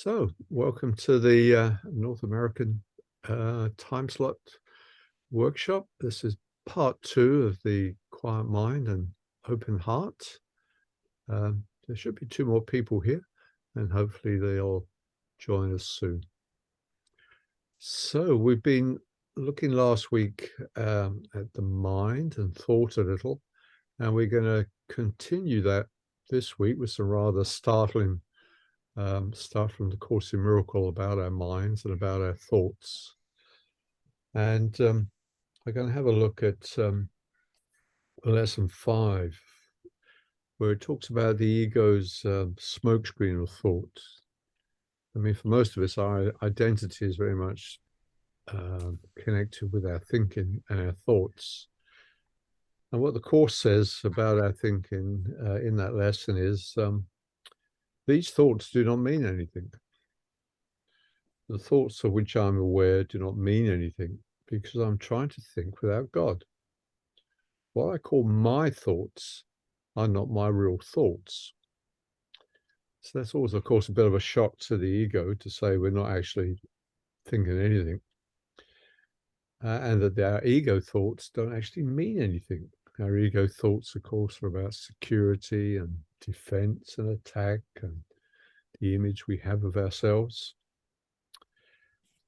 So, welcome to the North American time slot workshop. This is part 2 of the Quiet Mind and Open Heart. There should be 2 more people here, and hopefully they'll join us soon. So, we've been looking last week at the mind and thought a little, and we're going to continue that this week with some rather startling stuff from the Course in Miracle about our minds and about our thoughts. And we're going to have a look at lesson 5, where it talks about the ego's smokescreen of thought. I mean, for most of us, our identity is very much connected with our thinking and our thoughts. And what the Course says about our thinking in that lesson is these thoughts do not mean anything. The thoughts of which I'm aware do not mean anything because I'm trying to think without God. What I call my thoughts are not my real thoughts. So that's always, of course, a bit of a shock to the ego to say we're not actually thinking anything. And that our ego thoughts don't actually mean anything. Our ego thoughts, of course, are about security and defense and attack and the image we have of ourselves.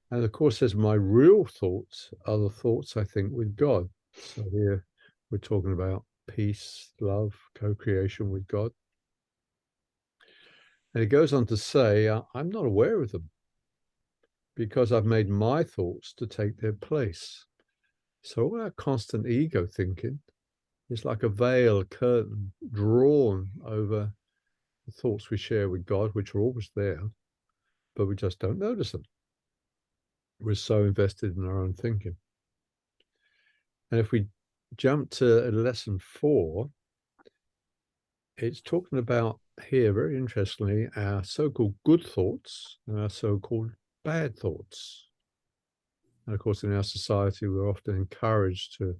And of course, says my real thoughts are the thoughts I think with God. So here we're talking about peace, love, co-creation with God. And it goes on to say, I'm not aware of them because I've made my thoughts to take their place. So all our constant ego thinking is like a veil, a curtain drawn over the thoughts we share with God, which are always there, but we just don't notice them. We're so invested in our own thinking. And if we jump to lesson 4, it's talking about here, very interestingly, our so-called good thoughts and our so-called bad thoughts. And of course, in our society, we're often encouraged to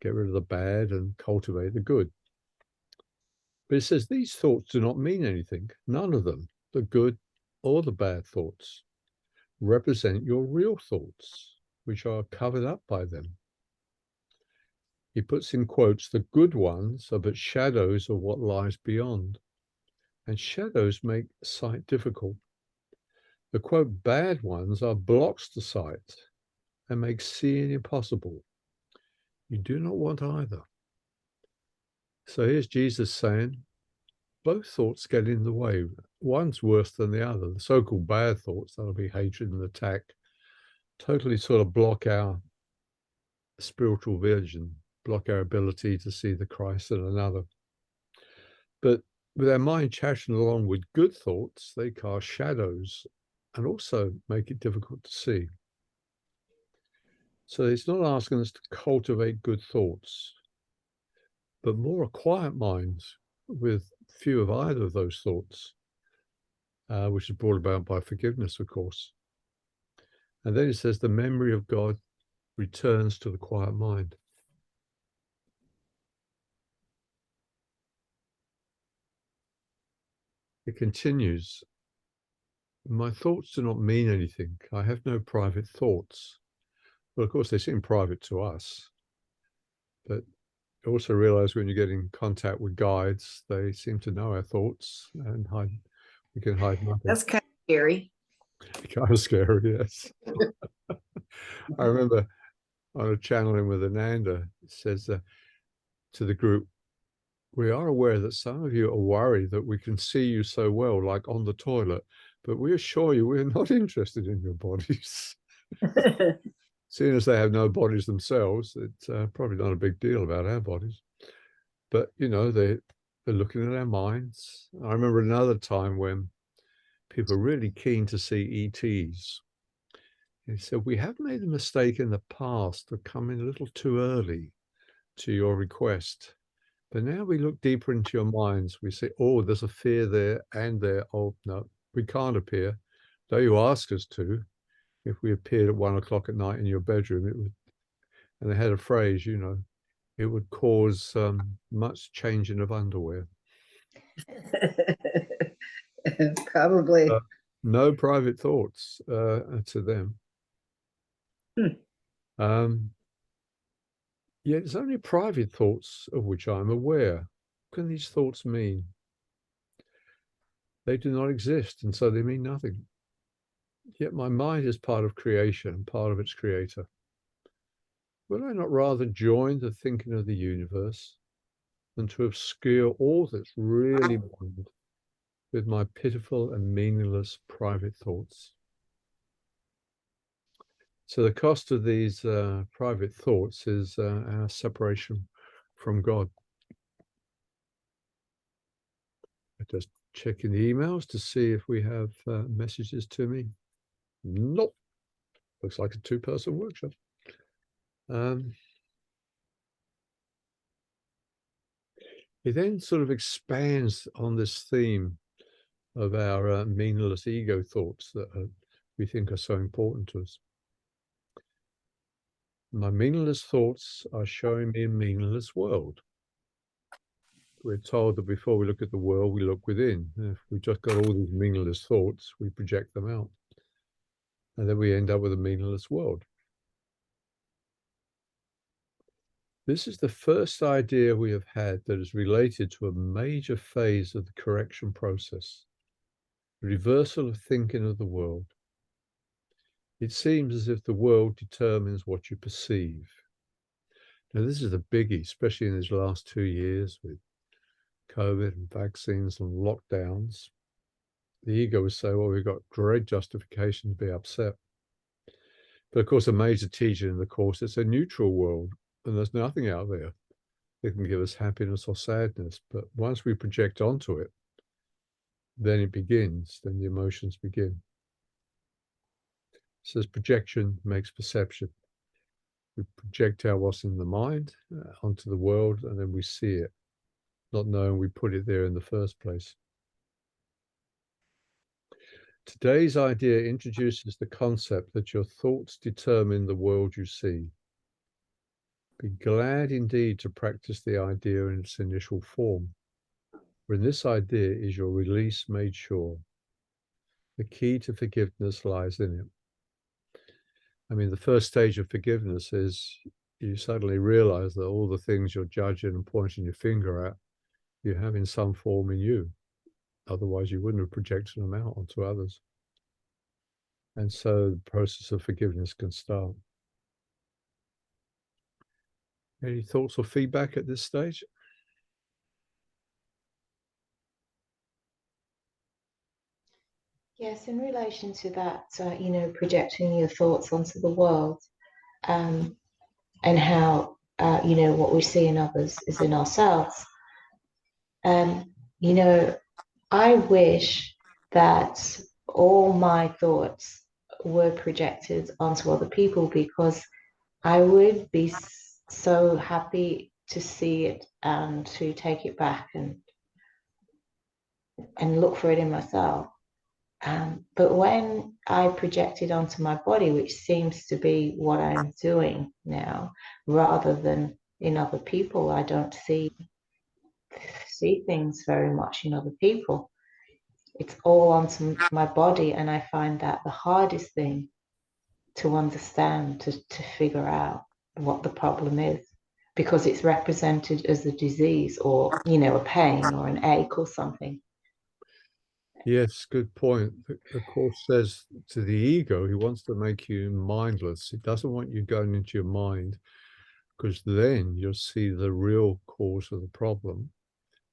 get rid of the bad and cultivate the good. But it says these thoughts do not mean anything. None of them, the good or the bad thoughts, represent your real thoughts, which are covered up by them. He puts in quotes, the good ones are but shadows of what lies beyond. And shadows make sight difficult. The quote, bad ones are blocks to sight and make seeing impossible. You do not want either. So here's Jesus saying, both thoughts get in the way. One's worse than the other. The so-called bad thoughts, that'll be hatred and attack, totally sort of block our spiritual vision, block our ability to see the Christ in another. But with our mind chattering along with good thoughts, they cast shadows and also make it difficult to see. So it's not asking us to cultivate good thoughts, but more a quiet mind with few of either of those thoughts, which is brought about by forgiveness, of course. And then it says the memory of God returns to the quiet mind. It continues, my thoughts do not mean anything. I have no private thoughts. Well, of course, they seem private to us, but also realize when you get in contact with guides, they seem to know our thoughts and we can hide nothing. That's kind of scary. Kind of scary, yes. I remember on a channeling with Ananda, it says to the group, we are aware that some of you are worried that we can see you so well, like on the toilet, but we assure you we're not interested in your bodies. Seeing as they have no bodies themselves, it's probably not a big deal about our bodies. But, you know, they're looking at our minds. I remember another time when people were really keen to see ETs. He said, we have made a mistake in the past of coming a little too early to your request. But now we look deeper into your minds. We say, oh, there's a fear there and there. Oh, no, we can't appear. Though you ask us to, if we appeared at 1 o'clock at night in your bedroom, it would, and they had a phrase, you know, it would cause much changing of underwear. Probably. No private thoughts to them. Yet it's only private thoughts of which I'm aware. What can these thoughts mean? They do not exist, and so they mean nothing. Yet my mind is part of creation, part of its creator. Would I not rather join the thinking of the universe than to obscure all that's really mind with my pitiful and meaningless private thoughts? So the cost of these private thoughts is our separation from God. I just checking the emails to see if we have messages to me. Nope. Looks like a two-person workshop. It then sort of expands on this theme of our meaningless ego thoughts that we think are so important to us. My meaningless thoughts are showing me a meaningless world. We're told that before we look at the world, we look within. If we've just got all these meaningless thoughts, we project them out. And then we end up with a meaningless world. This is the first idea we have had that is related to a major phase of the correction process, the reversal of thinking of the world. It seems as if the world determines what you perceive. Now, this is a biggie, especially in these last 2 years with COVID and vaccines and lockdowns. The ego would say, well, we've got great justification to be upset. But of course, a major teaching in the course, it's a neutral world, and there's nothing out there that can give us happiness or sadness. But once we project onto it, then it begins, then the emotions begin. It says projection makes perception. We project out what's in the mind onto the world, and then we see it, not knowing we put it there in the first place. Today's idea introduces the concept that your thoughts determine the world you see. Be glad indeed to practice the idea in its initial form, for in this idea is your release made sure. The key to forgiveness lies in it. I mean, the first stage of forgiveness is you suddenly realize that all the things you're judging and pointing your finger at, you have in some form in you. Otherwise, you wouldn't have projected them out onto others. And so the process of forgiveness can start. Any thoughts or feedback at this stage? Yes, in relation to that, projecting your thoughts onto the world, um, and how, what we see in others is in ourselves. Um, you know, I wish that all my thoughts were projected onto other people because I would be so happy to see it and to take it back and look for it in myself. But when I project it onto my body, which seems to be what I'm doing now, rather than in other people, I don't see things very much in other people. It's all onto my body, and I find that the hardest thing to understand, to figure out what the problem is, because it's represented as a disease or, a pain or an ache or something. Yes, good point. The Course says to the ego, he wants to make you mindless. He doesn't want you going into your mind because then you'll see the real cause of the problem.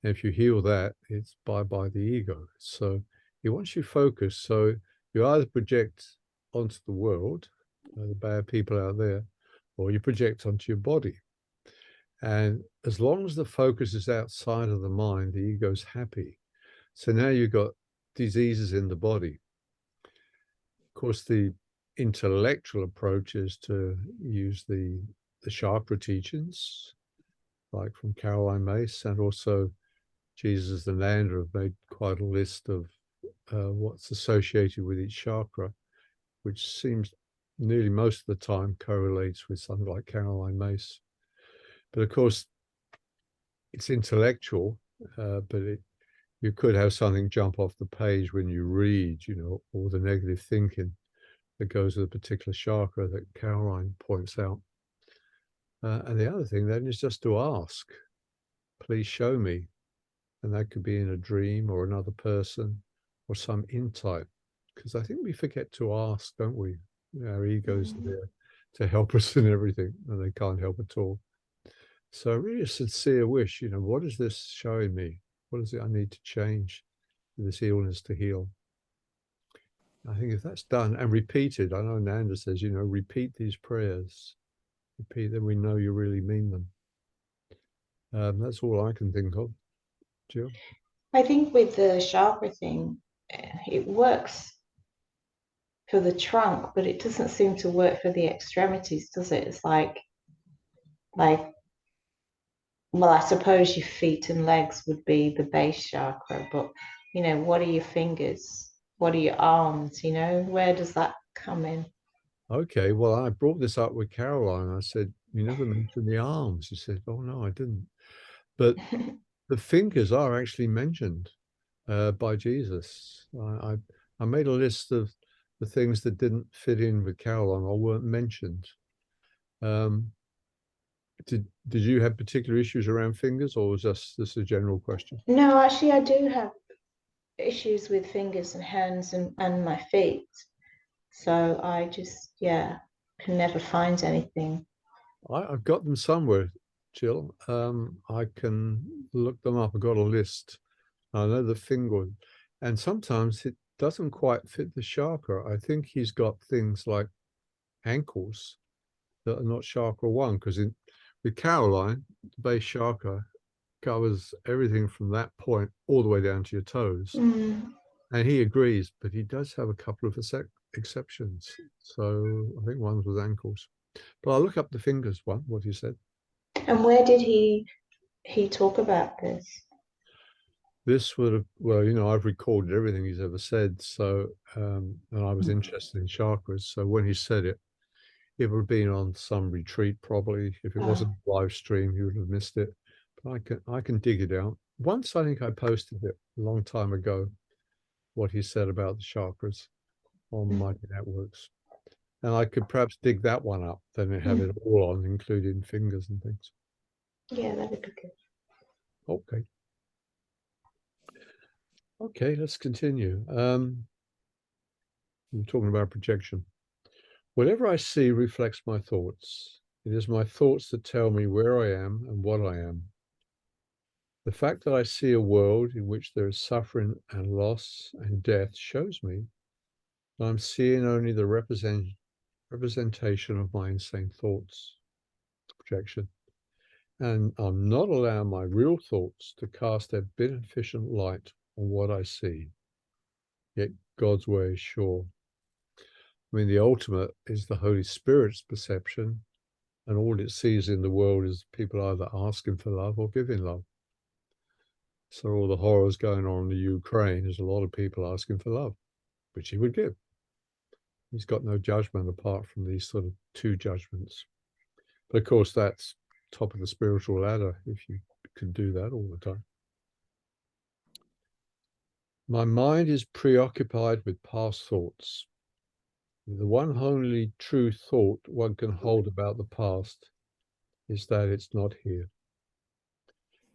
And if you heal that, it's bye-bye the ego. So he wants you focused. So you either project onto the world, the bad people out there, or you project onto your body. And as long as the focus is outside of the mind, the ego's happy. So now you've got diseases in the body. Of course, the intellectual approach is to use the chakra teachings, like from Caroline Myss, and also Jesus and Nanda have made quite a list of what's associated with each chakra, which seems nearly most of the time correlates with something like Caroline Myss. But of course, it's intellectual, but You could have something jump off the page when you read, you know, all the negative thinking that goes with a particular chakra that Caroline points out. And the other thing then is just to ask, please show me. And that could be in a dream or another person or some insight. Because I think we forget to ask, don't we? Our egos are there to help us in everything, and they can't help at all. So really a sincere wish, you know, what is this showing me? What is it I need to change for this illness to heal? I think if that's done and repeated, I know Nanda says, you know, repeat these prayers, repeat them, we know you really mean them. That's all I can think of. Jill? I think with the chakra thing, it works for the trunk, but it doesn't seem to work for the extremities, does it? It's like, well, I suppose your feet and legs would be the base chakra, but you know, what are your fingers? What are your arms? You know, where does that come in? Okay, well, I brought this up with Caroline. I said, you never mentioned the arms. She said, oh, no, I didn't. But the fingers are actually mentioned by Jesus. I made a list of the things that didn't fit in with Caroline or weren't mentioned. Um, did you have particular issues around fingers, or was this a general question? No, actually, I do have issues with fingers and hands and my feet. So I just, yeah, can never find anything. I've got them somewhere, Jill. I can look them up. I've got a list. I know the finger, and sometimes it doesn't quite fit the chakra. I think he's got things like ankles that are not chakra one, because with Caroline, the base chakra covers everything from that point all the way down to your toes. Mm. And he agrees, but he does have a couple of exceptions. So I think one's with ankles. But I'll look up the fingers one, what he said. And where did he talk about this? This would have, well, you know, I've recorded everything he's ever said. So, and I was interested in chakras. So when he said it, it would have been on some retreat probably. If it Oh, wasn't live stream, you would have missed it. But I can dig it out. Once I think I posted it a long time ago, what he said about the chakras on mm, Mighty Networks. And I could perhaps dig that one up, then have mm. it all on, including fingers and things. Yeah, that'd be good. Okay. Okay, let's continue. We're talking about projection. Whatever I see reflects my thoughts. It is my thoughts that tell me where I am and what I am. The fact that I see a world in which there is suffering and loss and death shows me that I'm seeing only the representation of my insane thoughts, projection. And I'm not allowing my real thoughts to cast a beneficent light on what I see. Yet God's way is sure. I mean, the ultimate is the Holy Spirit's perception, and all it sees in the world is people either asking for love or giving love. So all the horrors going on in the Ukraine is a lot of people asking for love, which he would give. He's got no judgment apart from these sort of two judgments. But of course, that's top of the spiritual ladder if you can do that all the time. My mind is preoccupied with past thoughts. The one only true thought one can hold about the past is that it's not here.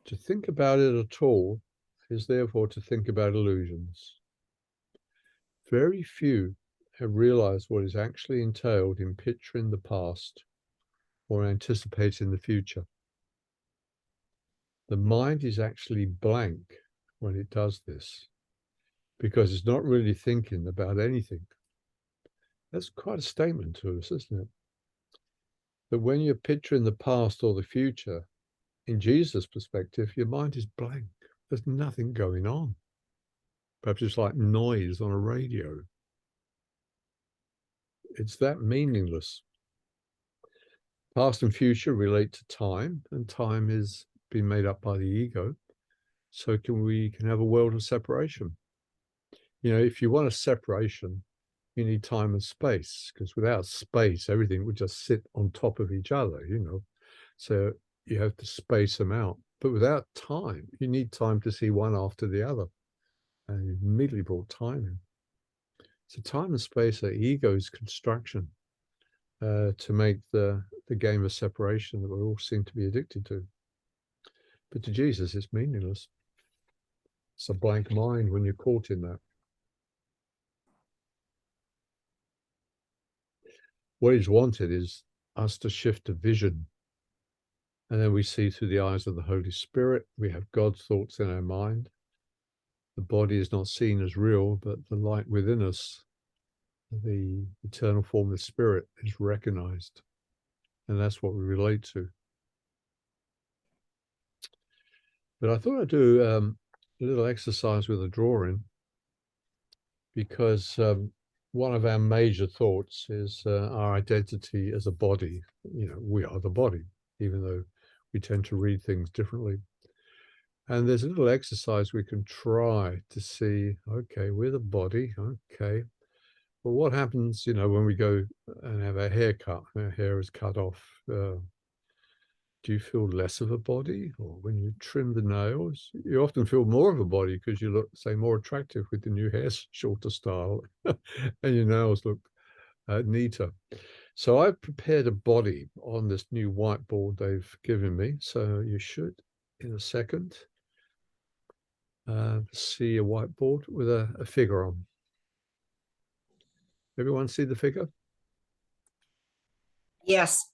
To think about it at all is therefore to think about illusions. Very few have realized what is actually entailed in picturing the past or anticipating the future. The mind is actually blank when it does this because it's not really thinking about anything. That's quite a statement to us, isn't it? That when you're picturing the past or the future, in Jesus' perspective, your mind is blank. There's nothing going on. Perhaps it's like noise on a radio. It's that meaningless. Past and future relate to time, and time is being made up by the ego. So we can have a world of separation. You know, if you want a separation, you need time and space, because without space, everything would just sit on top of each other, you know. So you have to space them out. But without time, you need time to see one after the other. And he immediately brought time in. So time and space are ego's construction to make the game of separation that we all seem to be addicted to. But to Jesus, it's meaningless. It's a blank mind when you're caught in that. What he's wanted is us to shift to vision. And then we see through the eyes of the Holy Spirit. We have God's thoughts in our mind. The body is not seen as real, but the light within us, the eternal form of the Spirit, is recognized. And that's what we relate to. But I thought I'd do a little exercise with a drawing, because one of our major thoughts is our identity as a body. You know, we are the body, even though we tend to read things differently. And there's a little exercise we can try to see, okay, we're the body, okay. Well, what happens, you know, when we go and have our hair cut, our hair is cut off, do you feel less of a body? Or when you trim the nails, you often feel more of a body because you look, say, more attractive with the new hair, shorter style, and your nails look neater. So I've prepared a body on this new whiteboard they've given me. So you should, in a second, see a whiteboard with a figure on. Everyone see the figure? Yes.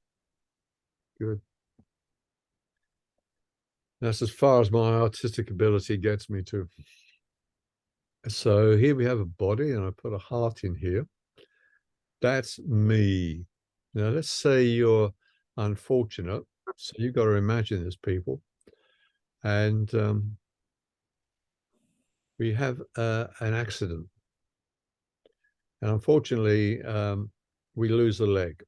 Good. That's as far as my artistic ability gets me to. So here we have a body, and I put a heart in here. That's me. Now, let's say you're unfortunate. So you've got to imagine there's people. And we have an accident. And unfortunately, we lose a leg.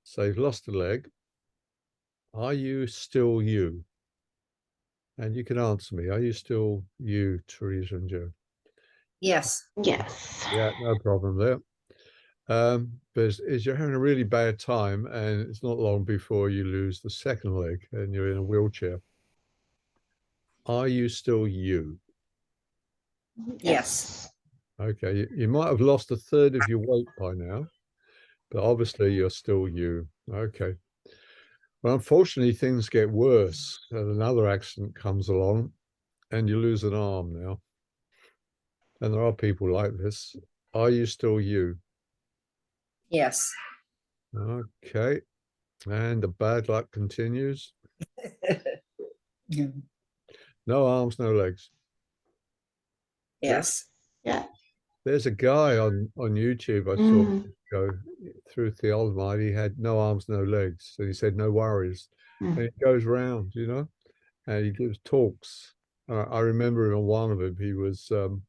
So you've lost a leg. Are you still you? And you can answer me. Are you still you, Teresa and Joe? Yes. Yes. Yeah, no problem there. But as you're having a really bad time, and it's not long before you lose the second leg and you're in a wheelchair, are you still you? Yes. Okay, you might have lost a third of your weight by now, but obviously you're still you. Okay. Well, unfortunately, things get worse, and another accident comes along, and you lose an arm now. And there are people like this. Are you still you? Yes. Okay. And the bad luck continues. No arms, no legs. Yes. Yeah. There's a guy on YouTube I saw go through thalidomide. He had no arms, no legs. And he said, no worries. And he goes round, you know, and he gives talks. I remember on one of them, he was on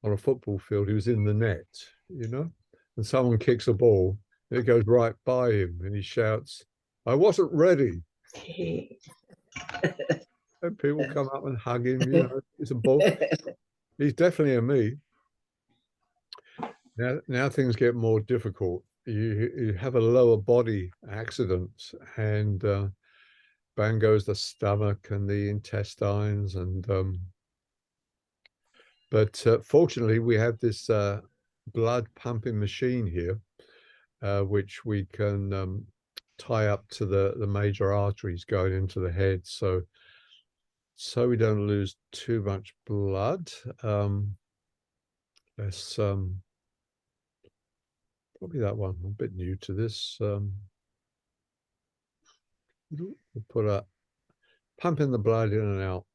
a football field. He was in the net, you know, and someone kicks a ball. And it goes right by him. And he shouts, I wasn't ready. And people come up and hug him, you know, it's a ball. He's definitely a me. Now things get more difficult. You have a lower body accident, and bang goes the stomach and the intestines, and but fortunately we have this blood pumping machine here, which we can tie up to the major arteries going into the head, so we don't lose too much blood. Let's probably that one. I'm a bit new to this. We'll put a pump in the blood in and out.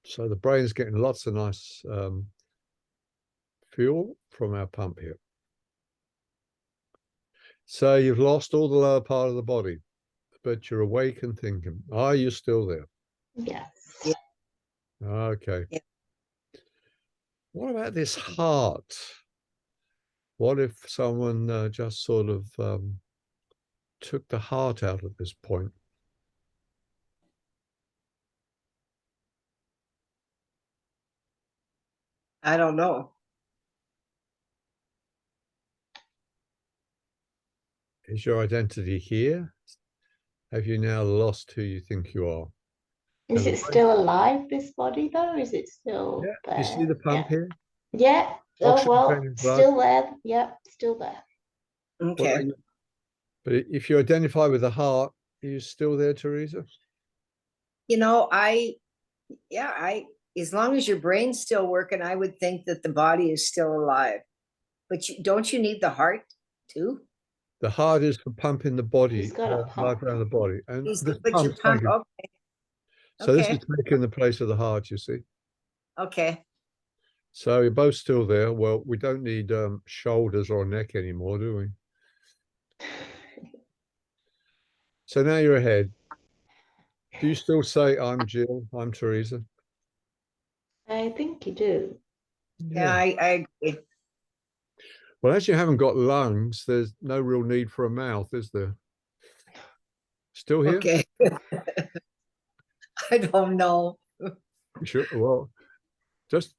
So the brain's getting lots of nice fuel from our pump here. So you've lost all the lower part of the body, but you're awake and thinking. Are you still there? Yes. Okay. Yeah. What about this heart? What if someone just sort of took the heart out at this point? I don't know. Is your identity here? Have you now lost who you think you are? Is And it still alive, this body, though? Is it still yeah, you see there? the pump Yeah. here? Yeah. Oh, Oxygen well, in blood. still there. Yep, still there. What are Okay. you? But if you identify with the heart, are you still there, Teresa? You know, as long as your brain's still working, I would think that the body is still alive. But don't you need the heart too? The heart is for pumping the He's body, got a blood pump. around the body. And this But your pump's pump, taking, okay, so this is okay, taking the place of the heart, you see. okay. So you're both still there. Well, we don't need shoulders or neck anymore, do we? So now you're ahead. Do you still say, I'm Jill, I'm Teresa? I think you do. Yeah, Yeah. I agree. Well, as you haven't got lungs, there's no real need for a mouth, is there? Still here? Okay. I don't know. Sure. Well, just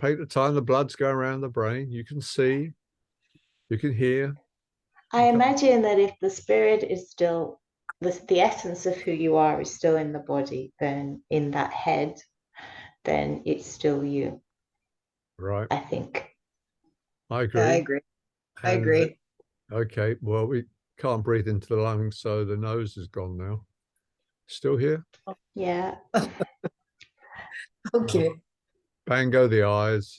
take the time. The blood's going around the brain. You can see, you can hear. I imagine that if the spirit is still, the essence of who you are is still in the body, then in that head, then it's still you, Right. I think. I Yeah, I agree. agree. I And agree. okay, well, we can't breathe into the lungs, so the nose is gone now. Still here? Yeah. Okay. Bang go the eyes.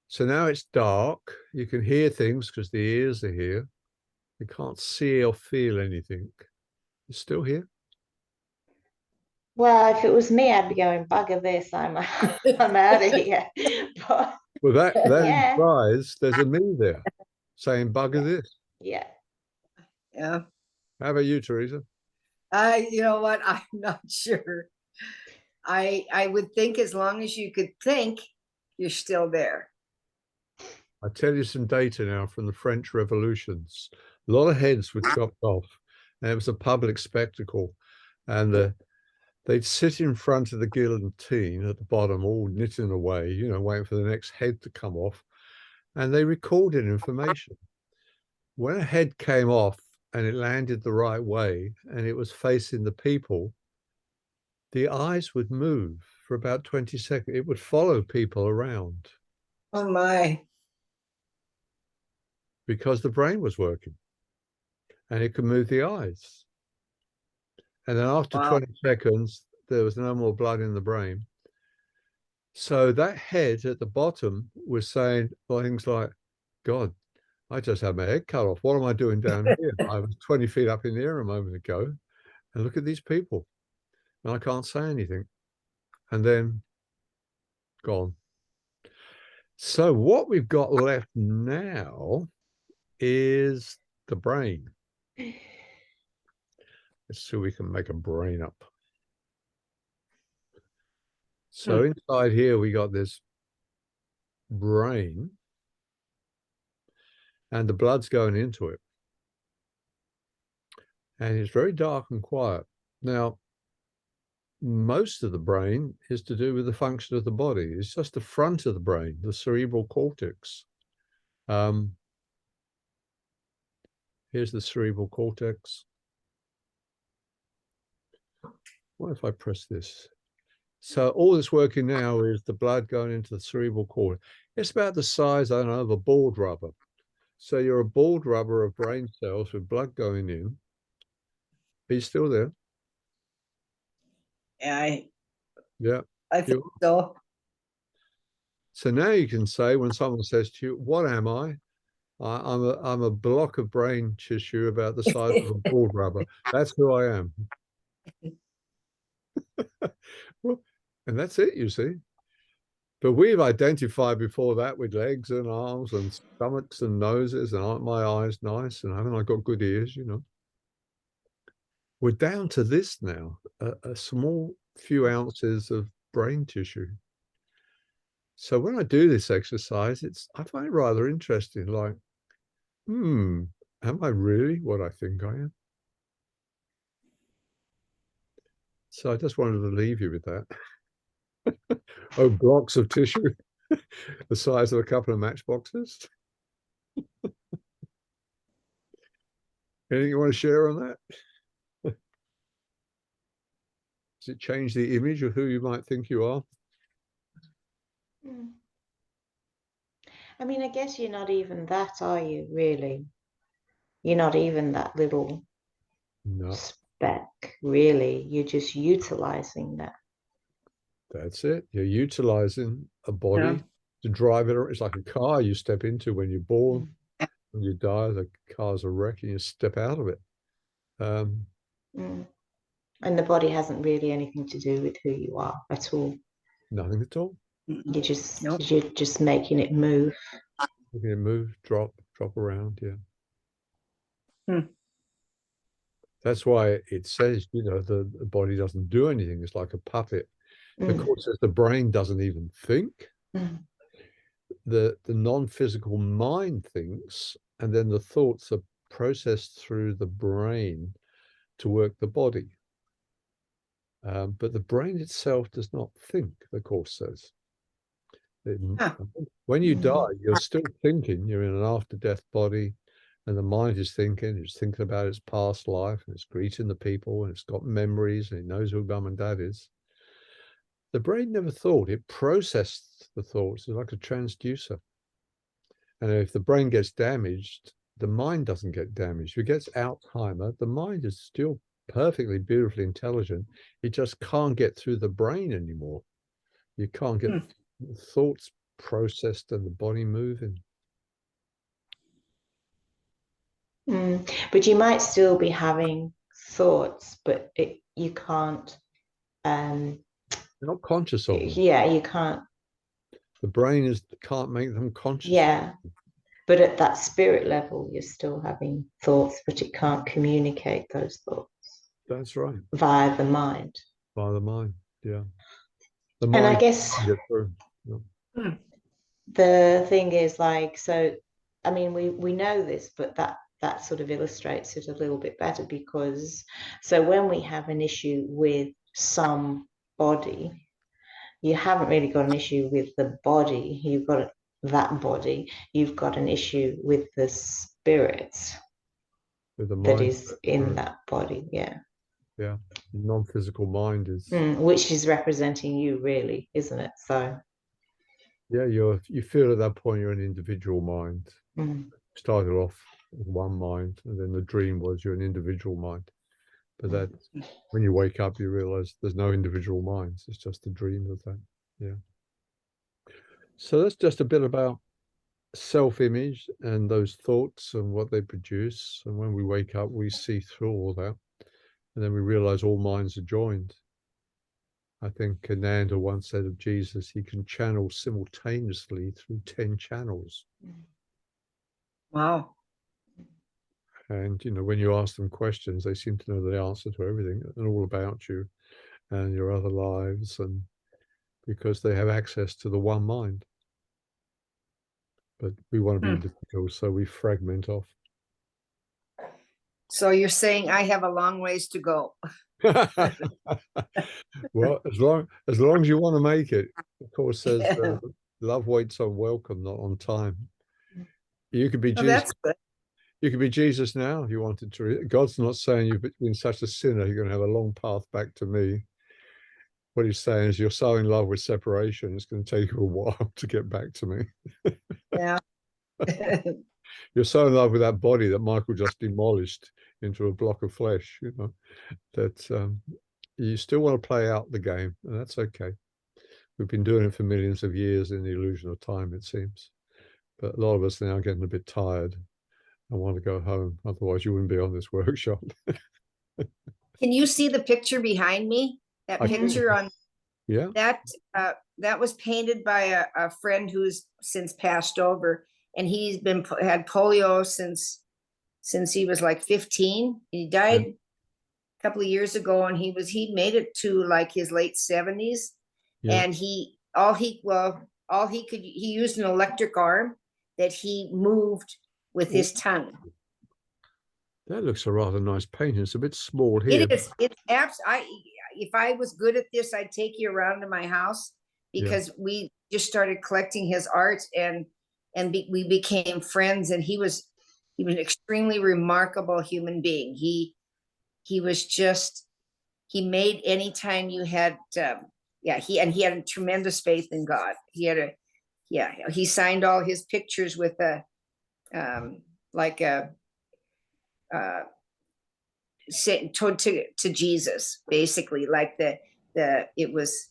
So now it's dark. You can hear things because the ears are here. You can't see or feel anything. You're still here? Well, if it was me, I'd be going, bugger this, I'm out of here. But Well, that yeah, implies there's a me there saying, bugger yeah, this. yeah. Yeah. How about you, Teresa? You know what? I'm not sure. I would think as long as you could think, you're still there. I tell you some data now from the French revolutions. A lot of heads were chopped off, and it was a public spectacle. And they'd sit in front of the guillotine at the bottom, all knitting away, waiting for the next head to come off. And they recorded information. When a head came off and it landed the right way and it was facing the people, the eyes would move for about 20 seconds. It would follow people around Oh my. because the brain was working and it could move the eyes. And then after Wow. 20 seconds, there was no more blood in the brain. So that head at the bottom was saying things like, God, I just had my head cut off. What am I doing down here? I was 20 feet up in the air a moment ago. And look at these people. And I can't say anything. And then gone. So what we've got left now is the brain. Let's see if we can make a brain up. So inside here, we got this brain and the blood's going into it. And it's very dark and quiet. Now, most of the brain is to do with the function of the body. It's just the front of the brain, the cerebral cortex. Here's the cerebral cortex. What if I press this? So all that's working now is the blood going into the cerebral cortex. It's about the size, I don't know, of a board rubber. So you're a board rubber of brain cells with blood going in. Are you still there? Yeah, Yeah. I think so. So now you can say when someone says to you, what am I? I'm a block of brain tissue about the size of a board rubber. That's who I am. Well, and that's it, you see. But we've identified before that with legs and arms and stomachs and noses, and aren't my eyes nice? And haven't I got good ears, We're down to this now, a small few ounces of brain tissue. So when I do this exercise, I find it rather interesting, like, am I really what I think I am? So I just wanted to leave you with that. Oh, blocks of tissue, the size of a couple of matchboxes. Anything you want to share on that? Does it change the image of who you might think you are? I mean, I guess you're not even that, are you, really? You're not even that little No, speck, really. You're just utilizing that. that's it. You're utilizing a body to drive it. It's like a car you step into when you're born. When you die, the car's a wreck and you step out of it. And the body hasn't really anything to do with who you are at all. Nothing at all. You're just making it move. Making it move, drop around. Yeah. That's why it says, the body doesn't do anything. It's like a puppet. The court says the brain doesn't even think. The non-physical mind thinks, and then the thoughts are processed through the brain to work the body. But the brain itself does not think, the course says. When you die, you're still thinking. You're in an after-death body, and the mind is thinking. It's thinking about its past life, and it's greeting the people, and it's got memories, and it knows who mum and dad is. The brain never thought. It processed the thoughts. It's like a transducer. And if the brain gets damaged, the mind doesn't get damaged. If it gets Alzheimer, the mind is still perfectly, beautifully intelligent. It just can't get through the brain anymore. You can't get thoughts processed and the body moving. But you might still be having thoughts, but you can't. You're not conscious of them. Yeah, you can't. The brain can't make them conscious. Yeah, but at that spirit level, you're still having thoughts, but it can't communicate those thoughts. That's right. Via the mind. Via the mind, yeah. The mind, and I guess the thing is, like, so, I mean, we know this, but that sort of illustrates it a little bit better, because so when we have an issue with some body, you haven't really got an issue with the body, you've got that body, you've got an issue with the spirit with the mind that is in that body. Yeah, non-physical mind is which is representing you, really, isn't it? So yeah, you feel at that point you're an individual mind. Started off with one mind, and then the dream was you're an individual mind. But that when you wake up, you realize there's no individual minds. It's just a dream of that. Yeah. So that's just a bit about self-image and those thoughts and what they produce. And when we wake up, we see through all that. And then we realize all minds are joined. I think Ananda once said of Jesus, he can channel simultaneously through 10 channels. Wow. And, when you ask them questions, they seem to know the answer to everything and all about you and your other lives, and because they have access to the one mind. But we want to be individual, so we fragment off. So you're saying I have a long ways to go. Well, as long as you want to make it. Of course, says love waits on welcome, not on time. You could be Jesus. That's good. You could be Jesus now if you wanted to. God's not saying you've been such a sinner, you're going to have a long path back to me. What he's saying is you're so in love with separation, it's going to take you a while to get back to me. Yeah. You're so in love with that body that Michael just demolished into a block of flesh, that you still want to play out the game, and that's okay. We've been doing it for millions of years in the illusion of time, it seems. But a lot of us now are getting a bit tired and want to go home. Otherwise, you wouldn't be on this workshop. Can you see the picture behind me? That picture on that was painted by a friend who's since passed over, and he's had polio since he was like 15. He died a couple of years ago, and he made it to like his late 70s. And he used an electric arm that he moved with his tongue. That looks a rather nice painting. It's a bit small here. It is. It's if I was good at this, I'd take you around to my house, because we just started collecting his art, and we became friends. And he was an extremely remarkable human being. He was just he made anytime you had, he had a tremendous faith in God. He signed all his pictures with a, like a, to Jesus, basically, like it was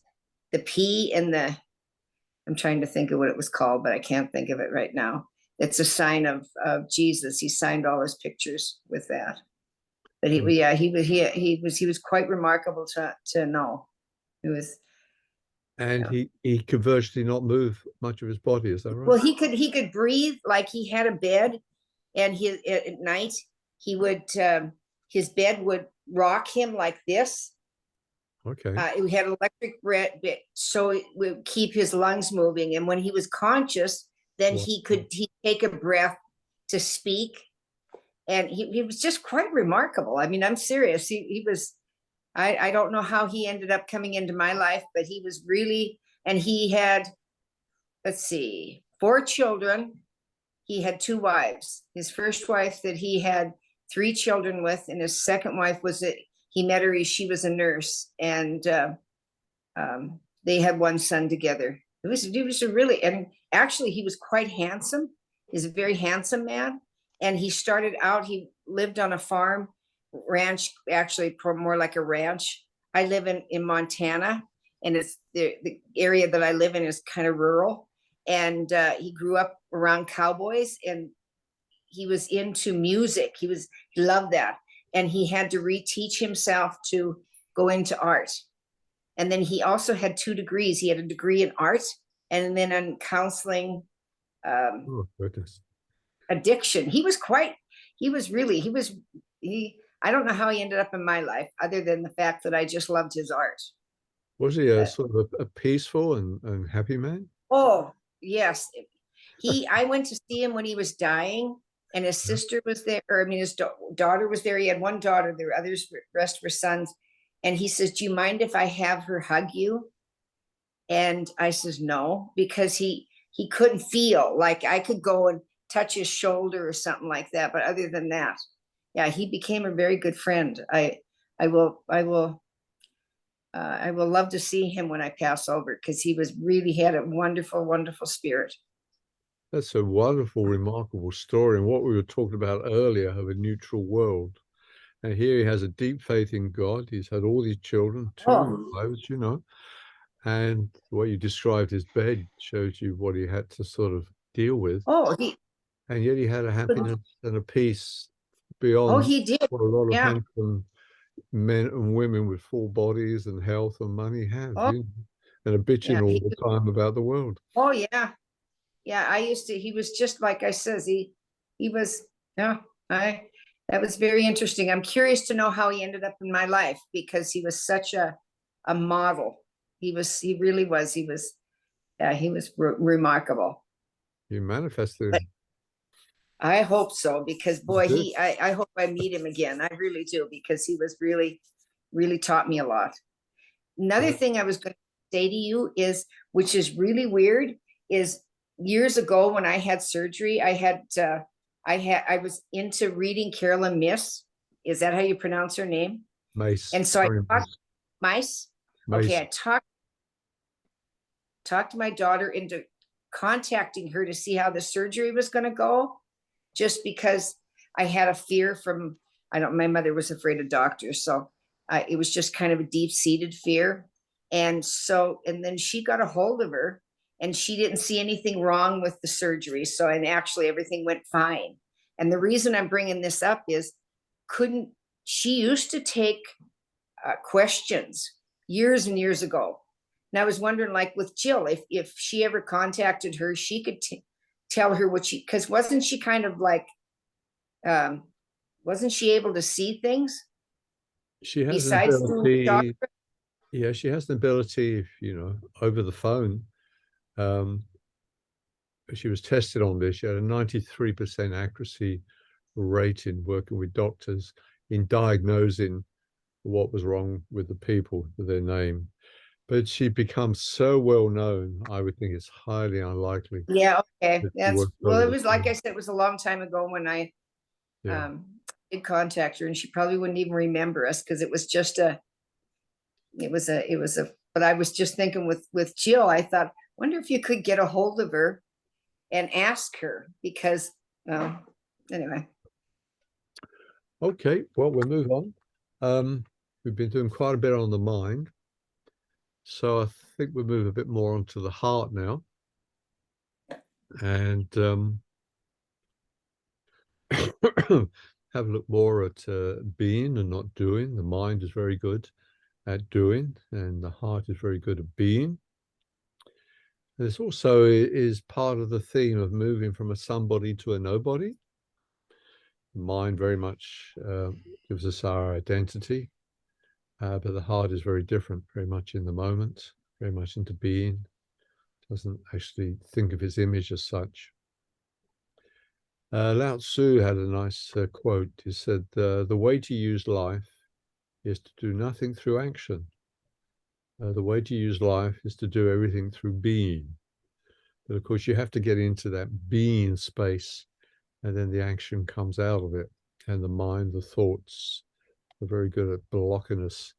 the P and the, I'm trying to think of what it was called, but I can't think of it right now. It's a sign of Jesus. He signed all his pictures with that. But he was quite remarkable to know. It was. And he could virtually not move much of his body, is that right? Well, he could breathe, like he had a bed, and at night he would his bed would rock him like this. Okay. We had electric bed, so it would keep his lungs moving. And when he was conscious, then he'd take a breath to speak. And he was just quite remarkable. I mean, I'm serious. He was, I don't know how he ended up coming into my life, but he was really, and he had, let's see, 4 children. He had 2 wives. His first wife that he had 3 children with, and his second wife he met her, she was a nurse, and they had 1 son together. He was a really, and actually he was quite handsome. He's a very handsome man. And he started out, he lived on a farm, ranch, actually more like a ranch. I live in Montana, and it's the area that I live in is kind of rural. And he grew up around cowboys, and he was into music. He loved that. And he had to reteach himself to go into art. And then he also had 2 degrees. He had a degree in art, and then in counseling, addiction. I don't know how he ended up in my life, other than the fact that I just loved his art. Was he a sort of a peaceful and happy man? Oh, yes. I went to see him when he was dying, and his sister was there, his daughter was there. He had 1 daughter, the rest were sons. And he says, "Do you mind if I have her hug you?" And I says, "No," because he couldn't feel, like I could go and touch his shoulder or something like that. But other than that, he became a very good friend. I will love to see him when I pass over, because he had a wonderful, wonderful spirit. That's a wonderful, remarkable story. And what we were talking about earlier of a neutral world. And here he has a deep faith in God. He's had all these children, 2 wives, and the way you described his bed shows you what he had to sort of deal with. And yet he had a happiness and a peace beyond he did. what a lot of handsome men and women with full bodies and health and money have, and are bitching all the time about the world. Oh, yeah. Yeah, he was just like I says, that was very interesting. I'm curious to know how he ended up in my life, because he was such a model. He really was. He was remarkable. You manifested. I hope so, because boy, I hope I meet him again. I really do, because he was really, really taught me a lot. Another thing I was going to say to you is, which is really weird, is years ago when I had surgery, I was into reading Carolyn Myss. Is that how you pronounce her name? Mace. And so Mice. Okay, I talked to my daughter into contacting her to see how the surgery was going to go, just because I had a fear my mother was afraid of doctors. So it was just kind of a deep-seated fear. And then she got a hold of her, and she didn't see anything wrong with the surgery. And actually everything went fine. And the reason I'm bringing this up is, she used to take questions years and years ago. And I was wondering, like with Jill, if she ever contacted her, she could tell her because wasn't she kind of like, wasn't she able to see things? She has an ability. Yeah, she has an ability, over the phone. She was tested on this. She had a 93% accuracy rate in working with doctors in diagnosing what was wrong with the people with their name. But she becomes so well known, I would think it's highly unlikely. Yeah, okay. It was like I said, it was a long time ago when I did contact her, and she probably wouldn't even remember us, because it was just but I was just thinking with Jill, I thought, wonder if you could get a hold of her and ask her, because, well, anyway. Okay, well, we'll move on. We've been doing quite a bit on the mind. So I think we'll move a bit more onto the heart now. And have a look more at being and not doing. The mind is very good at doing, and the heart is very good at being. This also is part of the theme of moving from a somebody to a nobody. The mind very much gives us our identity, but the heart is very different, very much in the moment, very much into being, doesn't actually think of his image as such. Lao Tzu had a nice quote. He said, the way to use life is to do nothing through action. The way to use life is to do everything through being. But of course, you have to get into that being space, and then the action comes out of it. And the mind, the thoughts are very good at blocking us,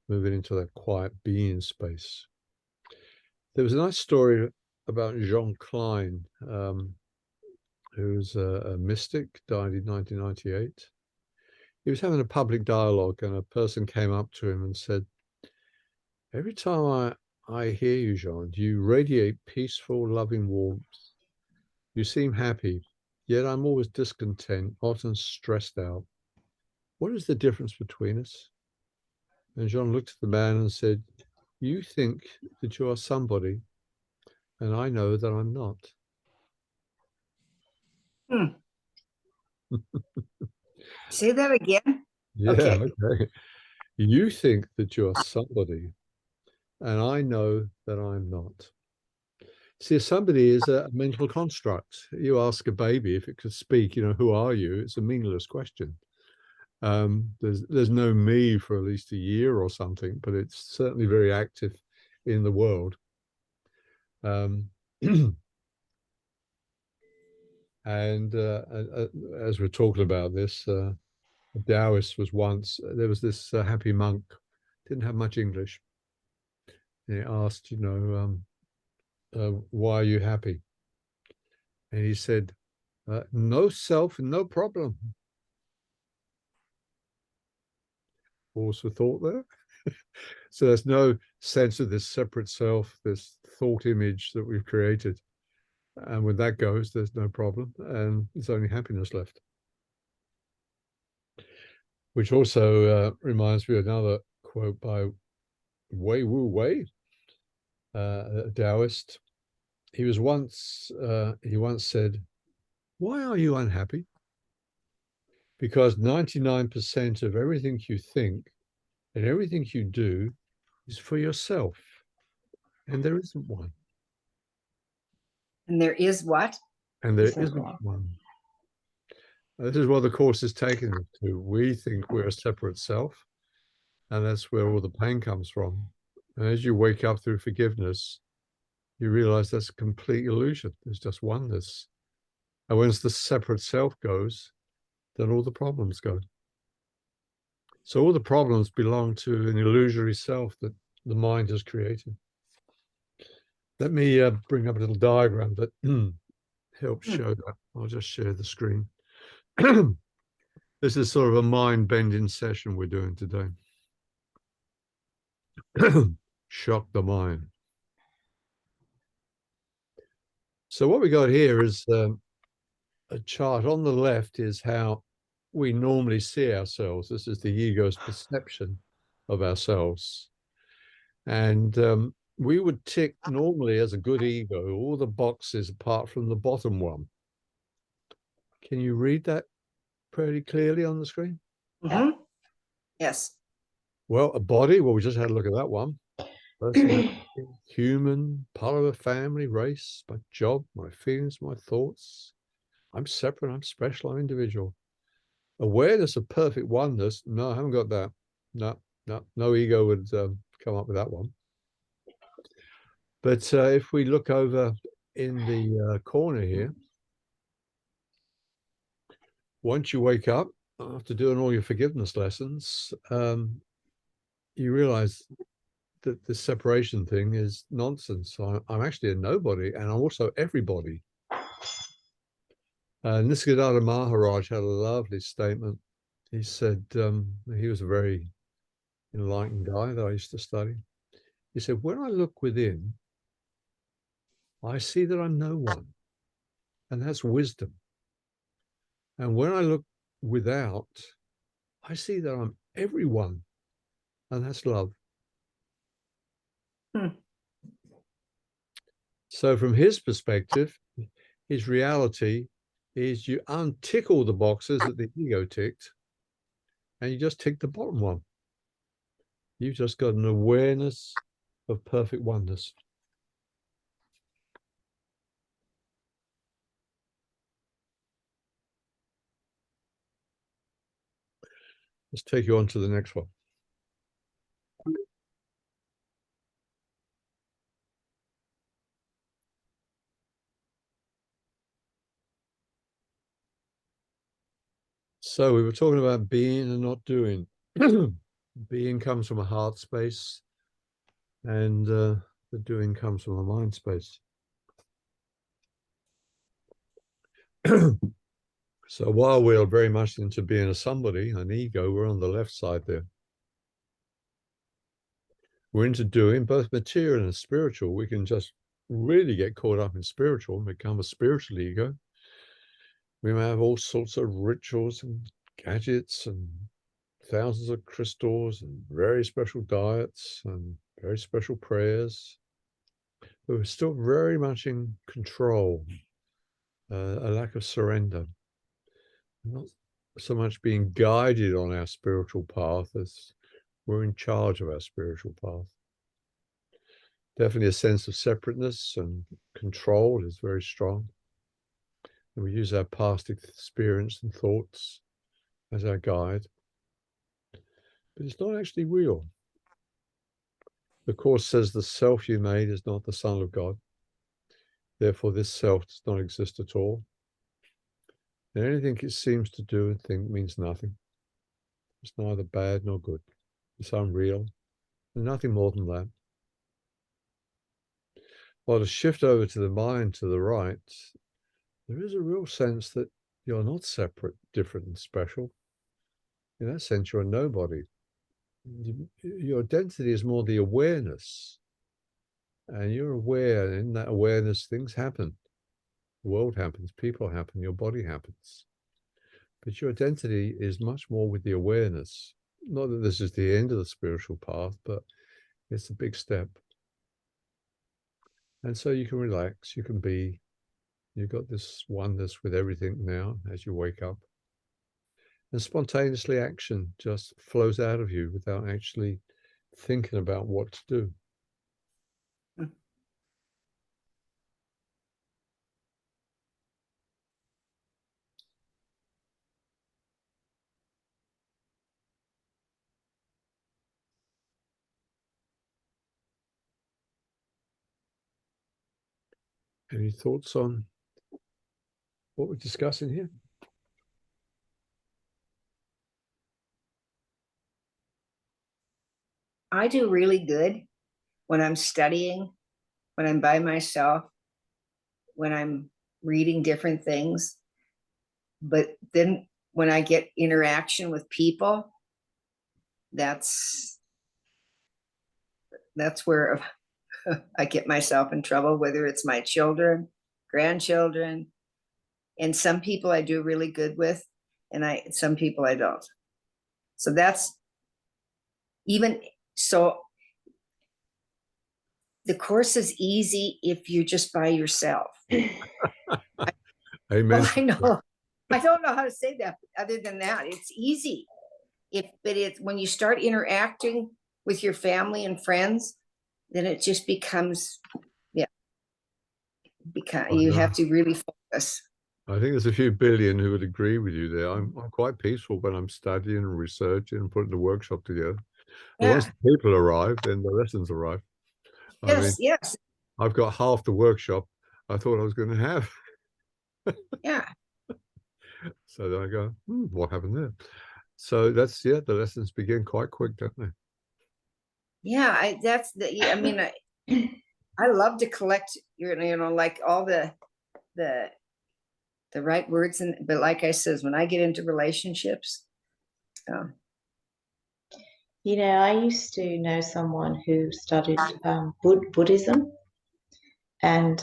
moving into that quiet being space. There was a nice story about Jean Klein, who's a mystic, died in 1998. He was having a public dialogue, and a person came up to him and said, every time I hear you, Jean, you radiate peaceful, loving warmth. You seem happy, yet I'm always discontent, often stressed out. What is the difference between us? And Jean looked at the man and said, you think that you are somebody, and I know that I'm not. Say that again. Yeah, Okay. okay. You think that you are somebody, and I know that I'm not. See, somebody is a mental construct. You ask a baby if it could speak, who are you? It's a meaningless question. There's no me for at least a year or something, but it's certainly very active in the world. And as we're talking about this, a Taoist was once, there was this happy monk, didn't have much English. And he asked, why are you happy? And he said, no self, no problem. Pause for thought there. So there's no sense of this separate self, this thought image that we've created. And when that goes, there's no problem, and there's only happiness left. Which also reminds me of another quote by Wei Wu Wei, a Taoist. He once said, why are you unhappy? Because 99% of everything you think and everything you do is for yourself, and there isn't one. And there is what? And there isn't one. This is what the course is taking us to. We think we're a separate self, and that's where all the pain comes from. And as you wake up through forgiveness, you realize that's a complete illusion. There's just oneness. And once the separate self goes, then all the problems go. So all the problems belong to an illusory self that the mind has created. Let me bring up a little diagram that helps show that. I'll just share the screen. This is sort of a mind-bending session we're doing today. Shock the mind. So what we got here is a chart. On the left is how we normally see ourselves. This is the ego's perception of ourselves. And we would tick normally as a good ego all the boxes apart from the bottom one. Can you read that pretty clearly on the screen? Mm-hmm. Yes. Well, a body, well, we just had a look at that one. Personality, human, part of a family, race, my job, my feelings, my thoughts. I'm separate, I'm special, I'm individual. Awareness of perfect oneness. No, I haven't got that. No ego would come up with that one. But if we look over in the corner here, once you wake up after doing all your forgiveness lessons, you realize that the separation thing is nonsense. I'm actually a nobody, and I'm also everybody. Nisargadatta Maharaj had a lovely statement. He said, he was a very enlightened guy that I used to study. He said, when I look within, I see that I'm no one, and that's wisdom. And when I look without, I see that I'm everyone, and that's love. So from his perspective, his reality is you untick all the boxes that the ego ticked, and you just tick the bottom one. You've just got an awareness of perfect oneness. Let's take you on to the next one. So we were talking about being and not doing. Being comes from a heart space, and the doing comes from a mind space. So while we're very much into being a somebody, an ego, we're on the left side there. We're into doing, both material and spiritual. We can just really get caught up in spiritual and become a spiritual ego. We may have all sorts of rituals and gadgets and thousands of crystals and very special diets and very special prayers. But we're still very much in control, a lack of surrender. Not so much being guided on our spiritual path as we're in charge of our spiritual path. Definitely a sense of separateness and control is very strong. And we use our past experience and thoughts as our guide. But it's not actually real. The Course says the self you made is not the Son of God. Therefore, this self does not exist at all. And anything it seems to do and think means nothing. It's neither bad nor good. It's unreal, and nothing more than that. While to shift over to the mind to the right, there is a real sense that you're not separate, different, and special. In that sense, you're a nobody. Your identity is more the awareness. And you're aware, and in that awareness, things happen. The world happens, people happen, your body happens. But your identity is much more with the awareness. Not that this is the end of the spiritual path, but it's a big step. And so you can relax, you can be, you've got this oneness with everything now as you wake up. And spontaneously action just flows out of you without actually thinking about what to do. Any thoughts on what we're discussing here? I do really good when I'm studying, when I'm by myself, when I'm reading different things. But then when I get interaction with people, that's where I get myself in trouble, whether it's my children, grandchildren, and some people I do really good with, and some people I don't. So that's even so. The Course is easy if you're just by yourself. Amen. Well, I know. I don't know how to say that. Other than that, it's easy. But it's when you start interacting with your family and friends, then it just becomes, you have to really focus. I think there's a few billion who would agree with you there. I'm quite peaceful when I'm studying and researching and putting the workshop together. But once the people arrive, then the lessons arrive. Yes. I've got half the workshop I thought I was going to have. Yeah. So then I go, what happened there? So that's, the lessons begin quite quick, don't they? Yeah, I mean, I love to collect like all the right words, but like I says, when I get into relationships, um, I used to know someone who studied Buddhism, and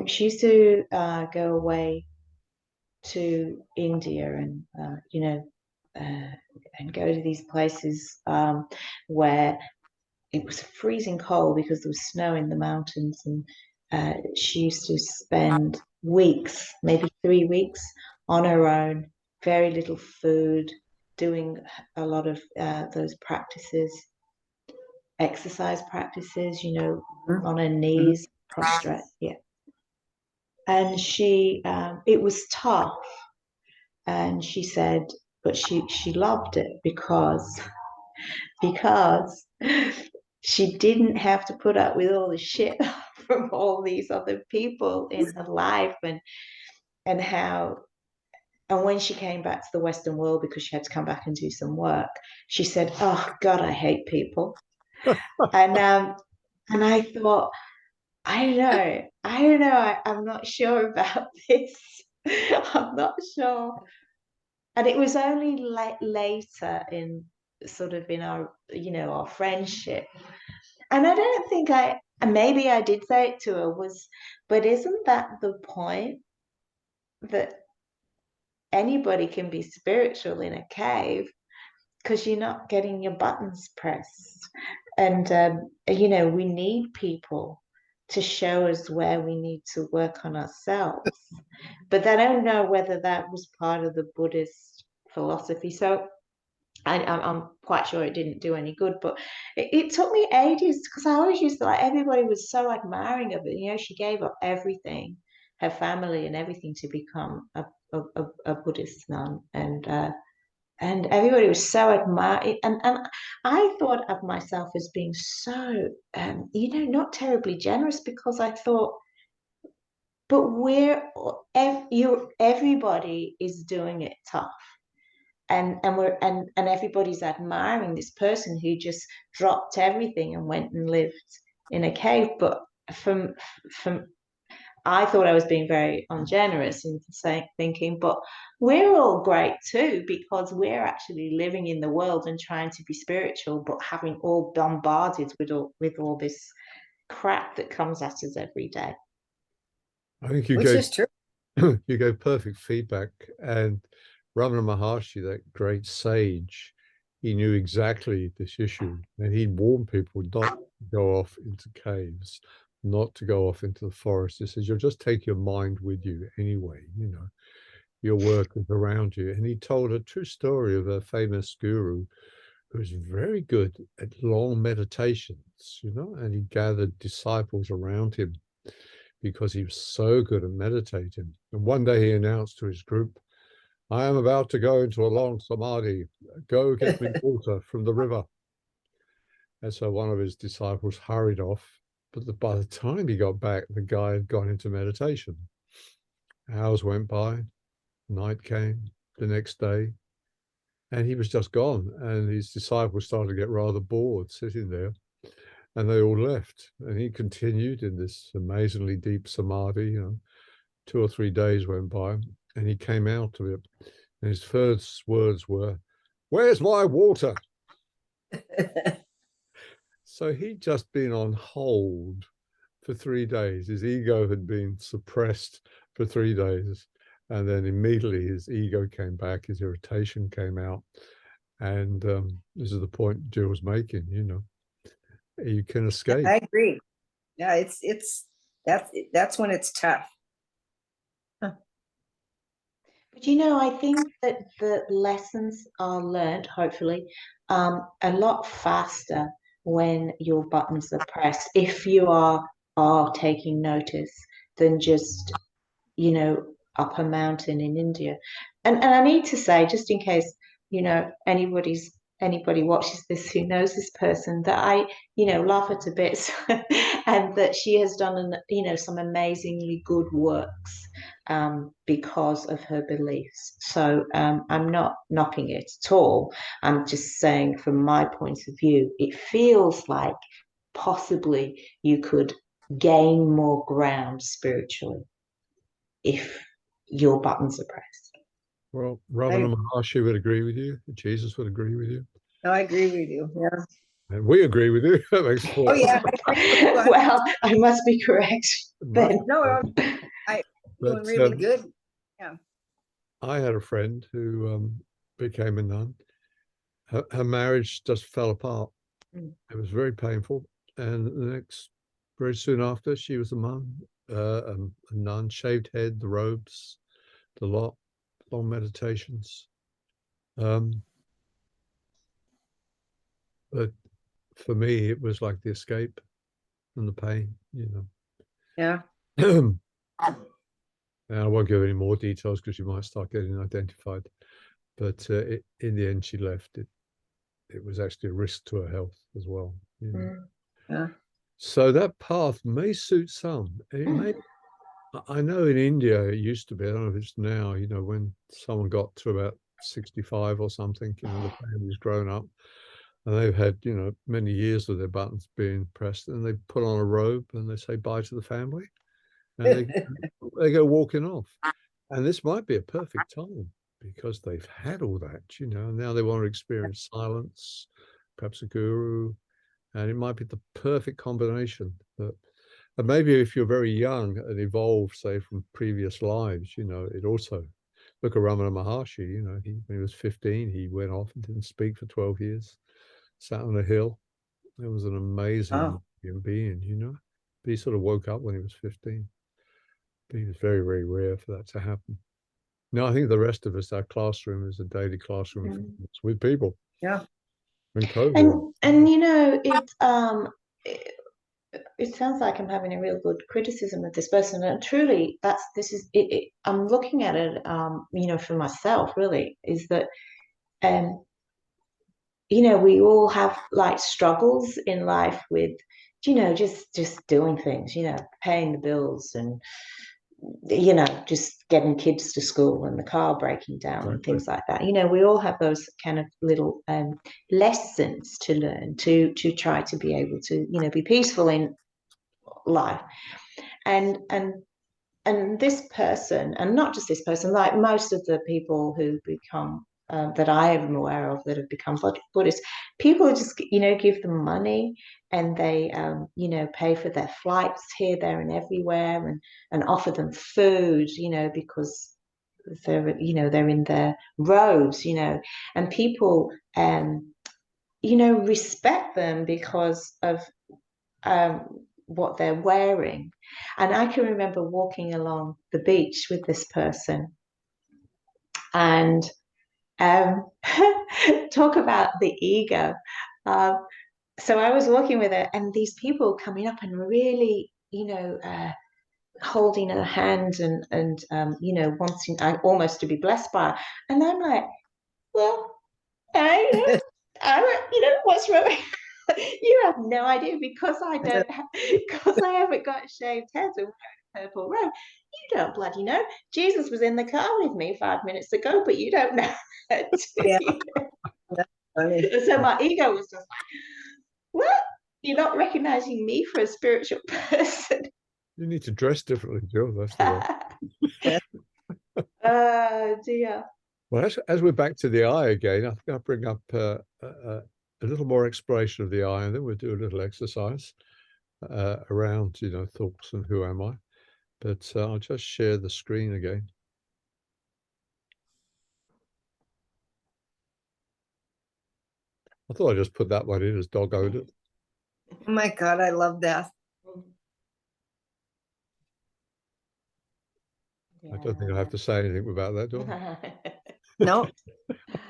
she used to go away to India and and go to these places where it was freezing cold because there was snow in the mountains, and she used to spend weeks, maybe 3 weeks, on her own, very little food, doing a lot of those practices, exercise practices, on her knees, prostrate, yeah. And it was tough, and she said, but she loved it because she didn't have to put up with all the shit from all these other people in her life, and how, and when she came back to the Western world, because she had to come back and do some work, she said, oh God, I hate people. And I thought, I don't know, I'm not sure about this. I'm not sure. And it was only later in sort of in our friendship. And I don't think maybe I did say it to her, but isn't that the point, that anybody can be spiritual in a cave because you're not getting your buttons pressed? And, we need people to show us where we need to work on ourselves. But I don't know whether that was part of the Buddhist philosophy. So I'm quite sure it didn't do any good, but it took me ages, because I always used to, like, everybody was so admiring of it. She gave up everything, her family and everything, to become a Buddhist nun, and everybody was so admiring. And I thought of myself as being so, not terribly generous, because I thought, but everybody is doing it tough, and everybody's admiring this person who just dropped everything and went and lived in a cave. But from I thought I was being very ungenerous in thinking, but we're all great too, because we're actually living in the world and trying to be spiritual, but having all bombarded with all this crap that comes at us every day. I think which is true. you gave perfect feedback. And Ramana Maharshi, that great sage, he knew exactly this issue, and he warned people not to go off into caves, not to go off into the forest. He says, you'll just take your mind with you anyway, your work is around you. And he told a true story of a famous guru who was very good at long meditations, and he gathered disciples around him because he was so good at meditating. And one day he announced to his group, I am about to go into a long samadhi. Go get me water from the river. And so one of his disciples hurried off. But by the time he got back, the guy had gone into meditation. Hours went by, night came the next day, and he was just gone. And his disciples started to get rather bored sitting there. And they all left. And he continued in this amazingly deep samadhi. 2 or 3 days went by, and he came out of it. And his first words were, where's my water? So he'd just been on hold for 3 days. His ego had been suppressed for 3 days. And then immediately his ego came back, his irritation came out. And this is the point Jill was making, you can escape. I agree. Yeah, that's when it's tough. But I think that the lessons are learned, hopefully, a lot faster when your buttons are pressed, if you are taking notice, than just, up a mountain in India. And I need to say, just in case, anybody's anybody watches this who knows this person, that I, laugh her to bits, and that she has done, some amazingly good works because of her beliefs. So I'm not knocking it at all. I'm just saying, from my point of view, it feels like possibly you could gain more ground spiritually if your buttons are pressed. Well, Ramana Maharshi would agree with you. Jesus would agree with you. No, I agree with you. Yeah. And we agree with you. That makes four. Oh yeah. Well, I must be correct then. No, I doing really good. Yeah. I had a friend who became a nun. Her marriage just fell apart. It was very painful. And very soon after, she was a nun, shaved head, the robes, the lot, long meditations. But for me, it was like the escape from the pain, Yeah. And I won't give any more details because you might start getting identified. But in the end, she left. It was actually a risk to her health as well. Yeah. So that path may suit some. It may. I know in India it used to be. I don't know if it's now. When someone got to about 65 or something, the family's grown up, and they've had many years of their buttons being pressed, and they put on a robe and they say bye to the family, and they go walking off. And this might be a perfect time because they've had all that, and now they want to experience silence, perhaps a guru, and it might be the perfect combination. And maybe if you're very young and evolved, say, from previous lives, it also, look at Ramana Maharshi, when he was 15, he went off and didn't speak for 12 years, sat on a hill. It was an amazing being, but he sort of woke up when he was 15. But it was very, very rare for that to happen. Now, I think the rest of us, our classroom is a daily classroom with people. Yeah. And it sounds like I'm having a real good criticism of this person, and truly, this is it. I'm looking at it, for myself. Really, is that, we all have like struggles in life with, just doing things, paying the bills and just getting kids to school and the car breaking down and things like that. We all have those kind of little lessons to learn to try to be able to, be peaceful in life. And this person, and not just this person, like most of the people who become that I am aware of that have become Buddhists, people just give them money, and they pay for their flights here, there, and everywhere, and offer them food, because they're in their robes, and people respect them because of what they're wearing. And I can remember walking along the beach with this person, and talk about the ego. So I was walking with her, and these people coming up and really, holding her hand and wanting almost to be blessed by her. And I'm like, well, I what's wrong? You have no idea, because I haven't got shaved heads and wearing a purple robe. You don't bloody know. Jesus was in the car with me 5 minutes ago, but you don't know that. Yeah. So my ego was just like, what? You're not recognizing me for a spiritual person. You need to dress differently, Jill. That's the way. Oh dear. Well, as we're back to the eye again, I think I'll bring up a little more exploration of the eye, and then we'll do a little exercise around, thoughts and who am I. But I'll just share the screen again. I thought I'd just put that one in as dog odor. Oh my God, I love that. I don't think I have to say anything about that, do I? No,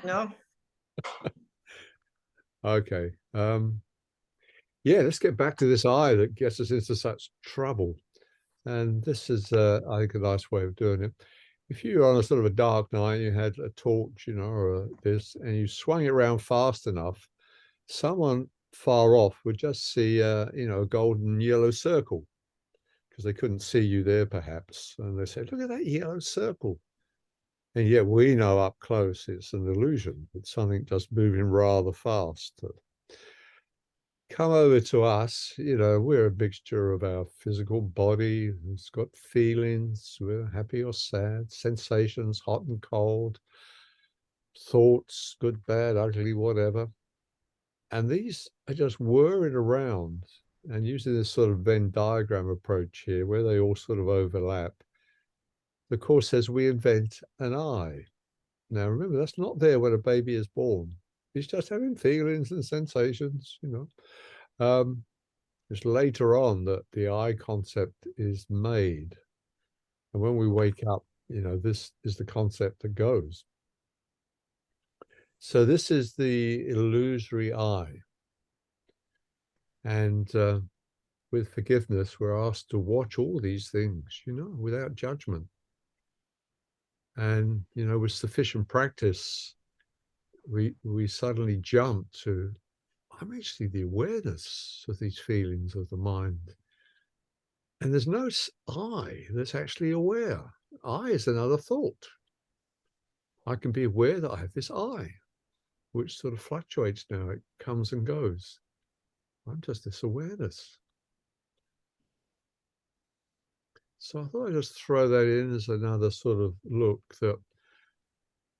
no. Okay. Yeah, let's get back to this eye that gets us into such trouble. And this is, I think, a nice way of doing it. if you were on a sort of a dark night, you had a torch, you know, or this, and you swung it around fast enough, someone far off would just see, you know, a golden yellow circle because they couldn't see you there, perhaps. And they said, look at that yellow circle. And yet we know up close it's an illusion. It's something just moving rather fast. Come over to us, you know, we're a mixture of our physical body, it's got feelings, we're happy or sad, sensations, hot and cold, thoughts, good, bad, ugly, whatever. And these are just whirring around. And using this sort of Venn diagram approach here, where they all sort of overlap, the Course says we invent an I. Now, remember, that's not there when a baby is born. He's just having feelings and sensations, you know. It's later on that the I concept is made. And when we wake up, you know, this is the concept that goes. So this is the illusory I. And with forgiveness, we're asked to watch all these things, you know, without judgment. And, you know, with sufficient practice, we suddenly jump to, I'm actually the awareness of these feelings of the mind. And there's no I that's actually aware. I is another thought. I can be aware that I have this I, which sort of fluctuates now. It comes and goes. I'm just this awareness. So I thought I'd just throw that in as another sort of look that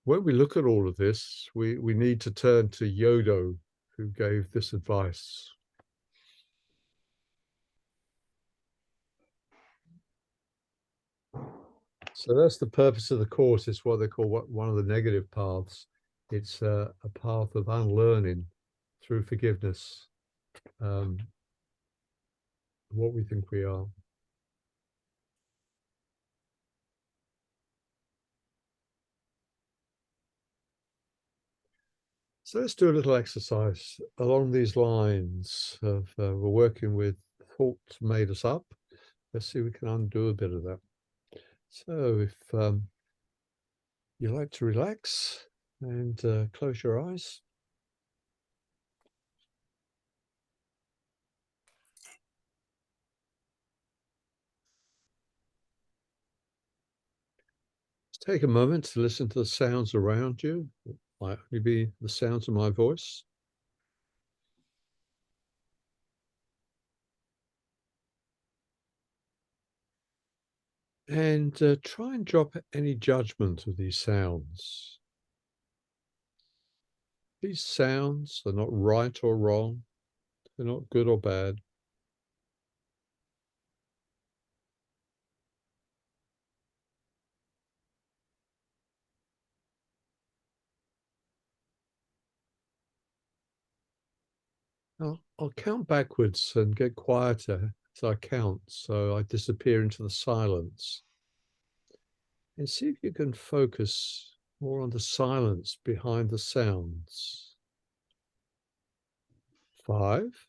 when we look at all of this, we need to turn to Yodo, who gave this advice. So that's the purpose of the Course. It's what they call one of the negative paths. It's a path of unlearning through forgiveness, what we think we are. So let's do a little exercise along these lines of we're working with thoughts made us up. Let's see if we can undo a bit of that. So if you like to relax and close your eyes. Just take a moment to listen to the sounds around you. It might only be the sounds of my voice. And try and drop any judgment of these sounds. These sounds are not right or wrong. They're not good or bad. I'll count backwards and get quieter as I count. So I disappear into the silence. And see if you can focus more on the silence behind the sounds. 5,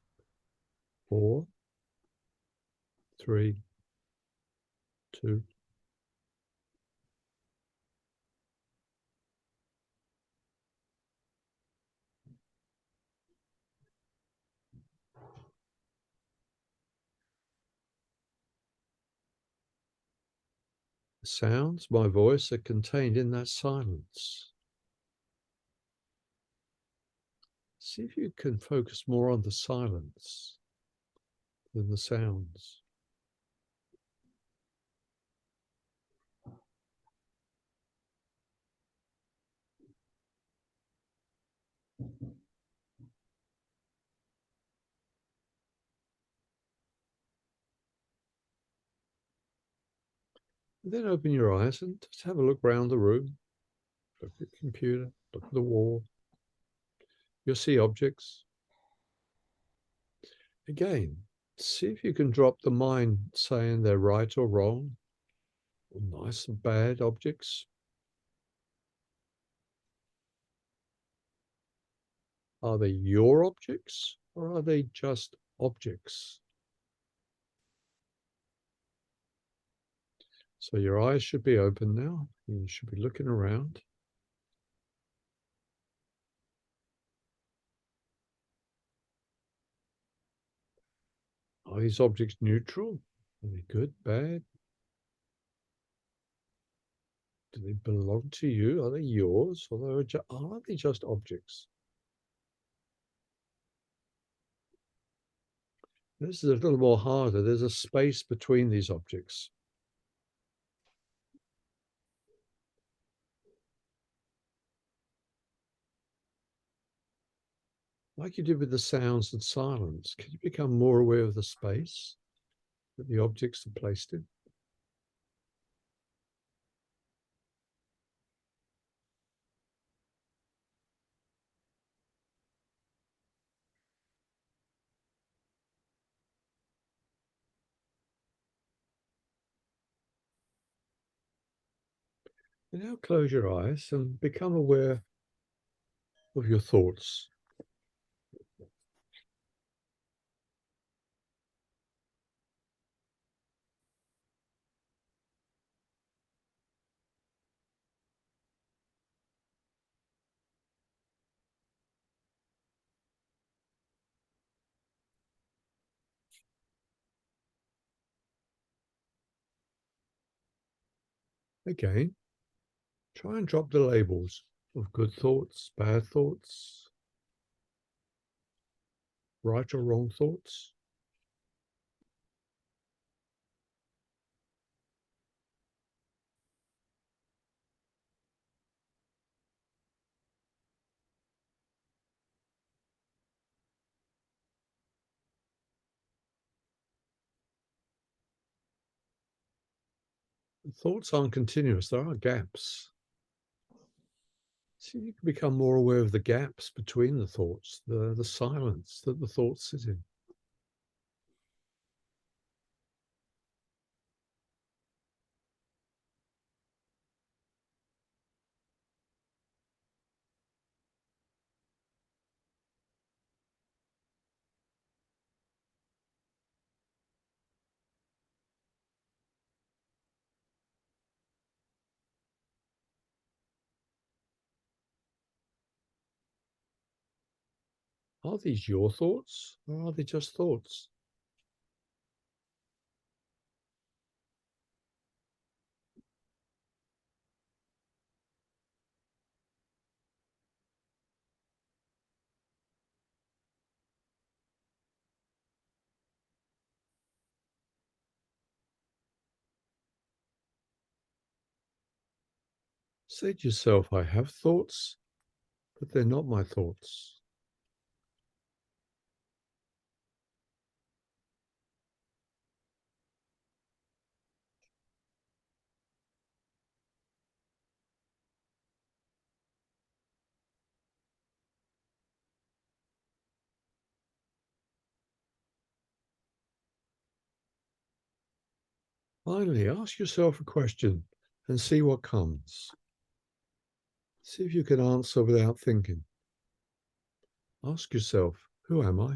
4, 3, 2. The sounds, my voice, are contained in that silence. See if you can focus more on the silence than the sounds. And then open your eyes and just have a look around the room. Look at the computer, look at the wall. You'll see objects. Again, see if you can drop the mind saying they're right or wrong, or nice and bad objects. Are they your objects or are they just objects? So your eyes should be open now. You should be looking around. Are these objects neutral? Are they good, bad? Do they belong to you? Are they yours? Or are they just objects? This is a little more harder. There's a space between these objects. Like you did with the sounds and silence, can you become more aware of the space that the objects are placed in? And now close your eyes and become aware of your thoughts. Again, try and drop the labels of good thoughts, bad thoughts, right or wrong thoughts. Thoughts aren't continuous, there are gaps. So you can become more aware of the gaps between the thoughts, the silence that the thoughts sit in. Are these your thoughts or are they just thoughts? Say to yourself, I have thoughts, but they're not my thoughts. Finally, ask yourself a question and see what comes. See if you can answer without thinking. Ask yourself, who am I?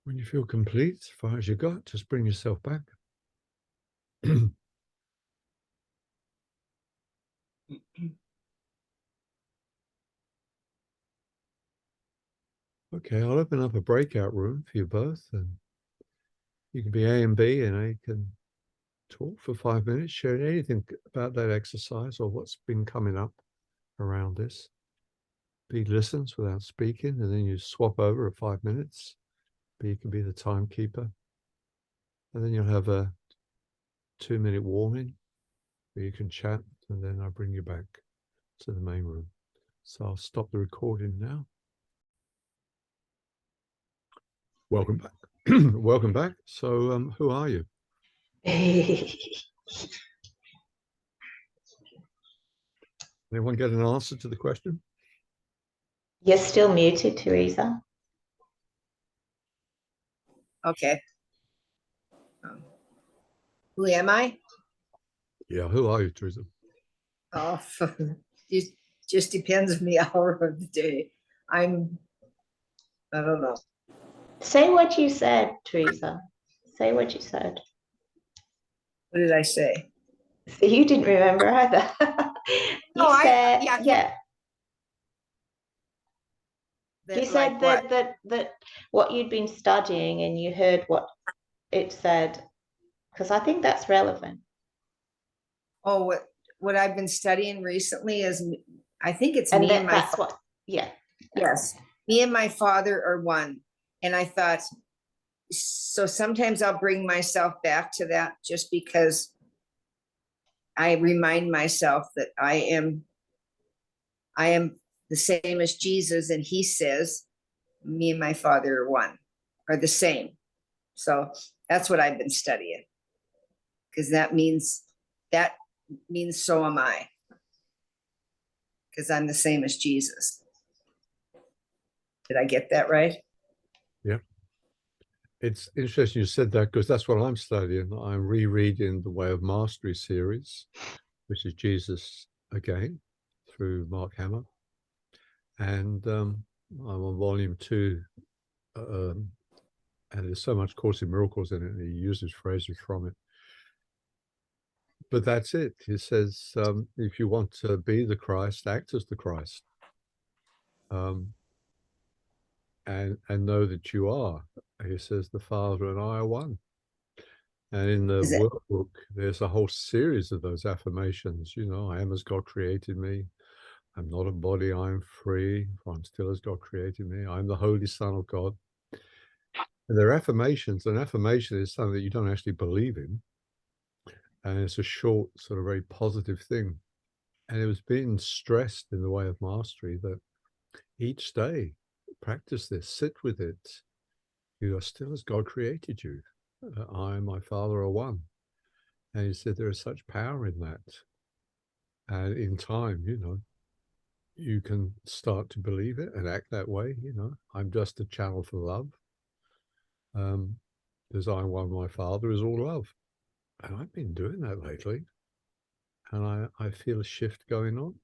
When you feel complete, as far as you got, just bring yourself back. Okay, I'll open up a breakout room for you both, and you can be A and B, and you can talk for 5 minutes, share anything about that exercise or what's been coming up around this. B listens without speaking, and then you swap over at 5 minutes. B can be the timekeeper, and then you'll have 2-minute warming where you can chat, and then I'll bring you back to the main room. So I'll stop the recording now. Welcome back. Welcome back. So who are you? Anyone get an answer to the question? You're still muted, Teresa. Okay. Who am I? Yeah, who are you, Teresa? Oh, it just depends on the hour of the day. I don't know. Say what you said, Teresa. Say what you said. What did I say? So you didn't remember either. You said, yeah. You said like that what you'd been studying and you heard what it said, because I think that's relevant. Oh, what I've been studying recently is, I think it's And me and my that's what, yeah. Yes, me and my father are one. And I thought, so sometimes I'll bring myself back to that just because I remind myself that I am the same as Jesus, and he says, me and my father are one, are the same. So that's what I've been studying. Because that means so am I. Because I'm the same as Jesus. Did I get that right? Yeah. It's interesting you said that, because that's what I'm studying. I'm rereading the Way of Mastery series, which is Jesus Again, through Mark Hammer. And I'm on volume 2. And there's so much Course in Miracles in it, and he uses phrases from it. But that's it. He says, if you want to be the Christ, act as the Christ. And know that you are. He says, the Father and I are one. And in the workbook, there's a whole series of those affirmations. You know, I am as God created me. I'm not a body, I'm free, for I'm still as God created me. I'm the Holy Son of God. And they're affirmations. An affirmation is something that you don't actually believe in. And it's a short, sort of very positive thing. And it was being stressed in the Way of Mastery that each day, practice this, sit with it. You are still as God created you. I and my Father are one. And he said there is such power in that. And in time, you know, you can start to believe it and act that way. You know, I'm just a channel for love. As I one, my Father is all love. And I've been doing that lately. And I feel a shift going on.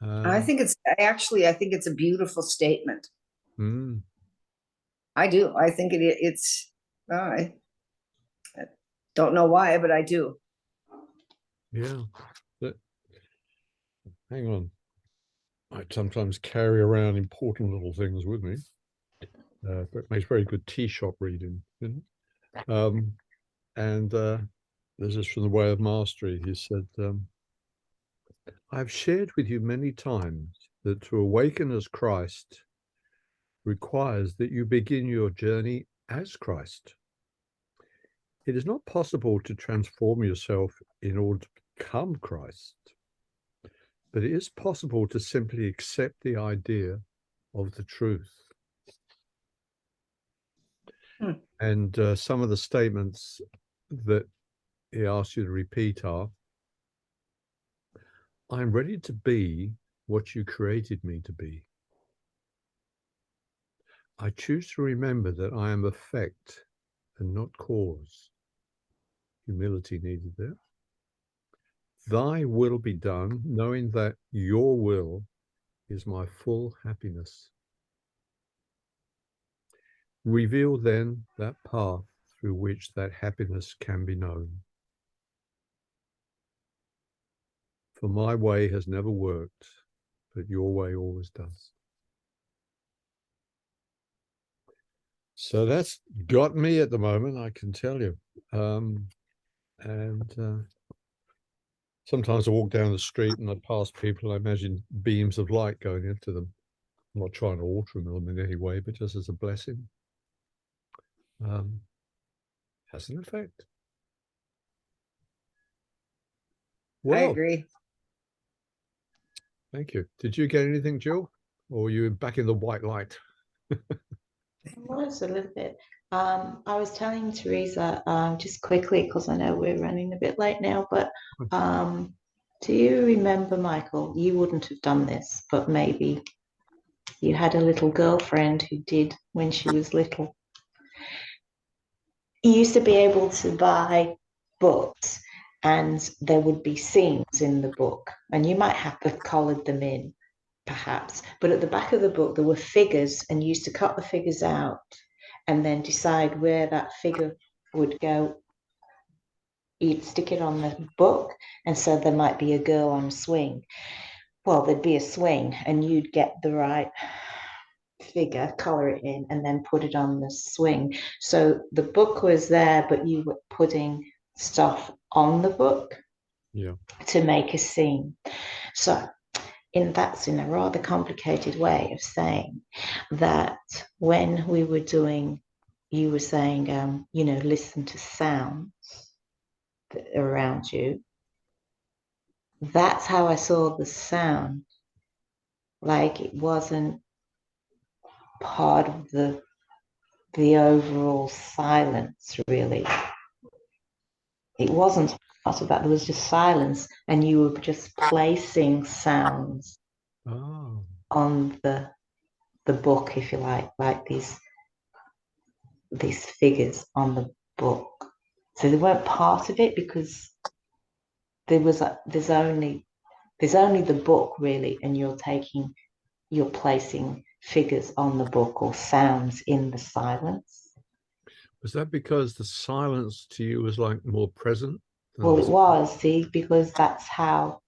I think it's a beautiful statement. Mm. I do. I think it's, I don't know why, but I do. Yeah. Hang on. I sometimes carry around important little things with me. But it makes very good tea shop reading. You know? This is from the Way of Mastery. He said, I've shared with you many times that to awaken as Christ requires that you begin your journey as Christ. It is not possible to transform yourself in order to become Christ, but it is possible to simply accept the idea of the truth. And some of the statements that he asks you to repeat are, I'm ready to be what you created me to be. I choose to remember that I am effect and not cause. Humility needed there. Thy will be done, knowing that your will is my full happiness. Reveal then that path through which that happiness can be known. For my way has never worked, but your way always does. So that's got me at the moment, I can tell you. Sometimes I walk down the street and I pass people, I imagine beams of light going into them. I'm not trying to alter them in any way, but just as a blessing. Has an effect. I Well, agree. thank you. Did you get anything, Jill? Or were you back in the white light? It was a little bit. I was telling Teresa just quickly because I know we're running a bit late now, but do you remember, Michael? You wouldn't have done this, but maybe you had a little girlfriend who did when she was little. You used to be able to buy books and there would be scenes in the book, and you might have to colored them in, perhaps. But at the back of the book, there were figures, and you used to cut the figures out and then decide where that figure would go. You'd stick it on the book, and so there might be a girl on a swing. Well, there'd be a swing, and you'd get the right figure, color it in, and then put it on the swing. So the book was there, but you were putting stuff on the book Yeah. to make a scene. So that's in a rather complicated way of saying that when we were doing, you were saying, listen to sounds around you. That's how I saw the sound. Like it wasn't part of the overall silence, really. It wasn't part of that. There was just silence, and you were just placing sounds Oh. on the book, if you like these figures on the book. So they weren't part of it because there's only the book really, and you're placing figures on the book or sounds in the silence. Was that because the silence to you was like more present than Well, it the... was, see, because that's how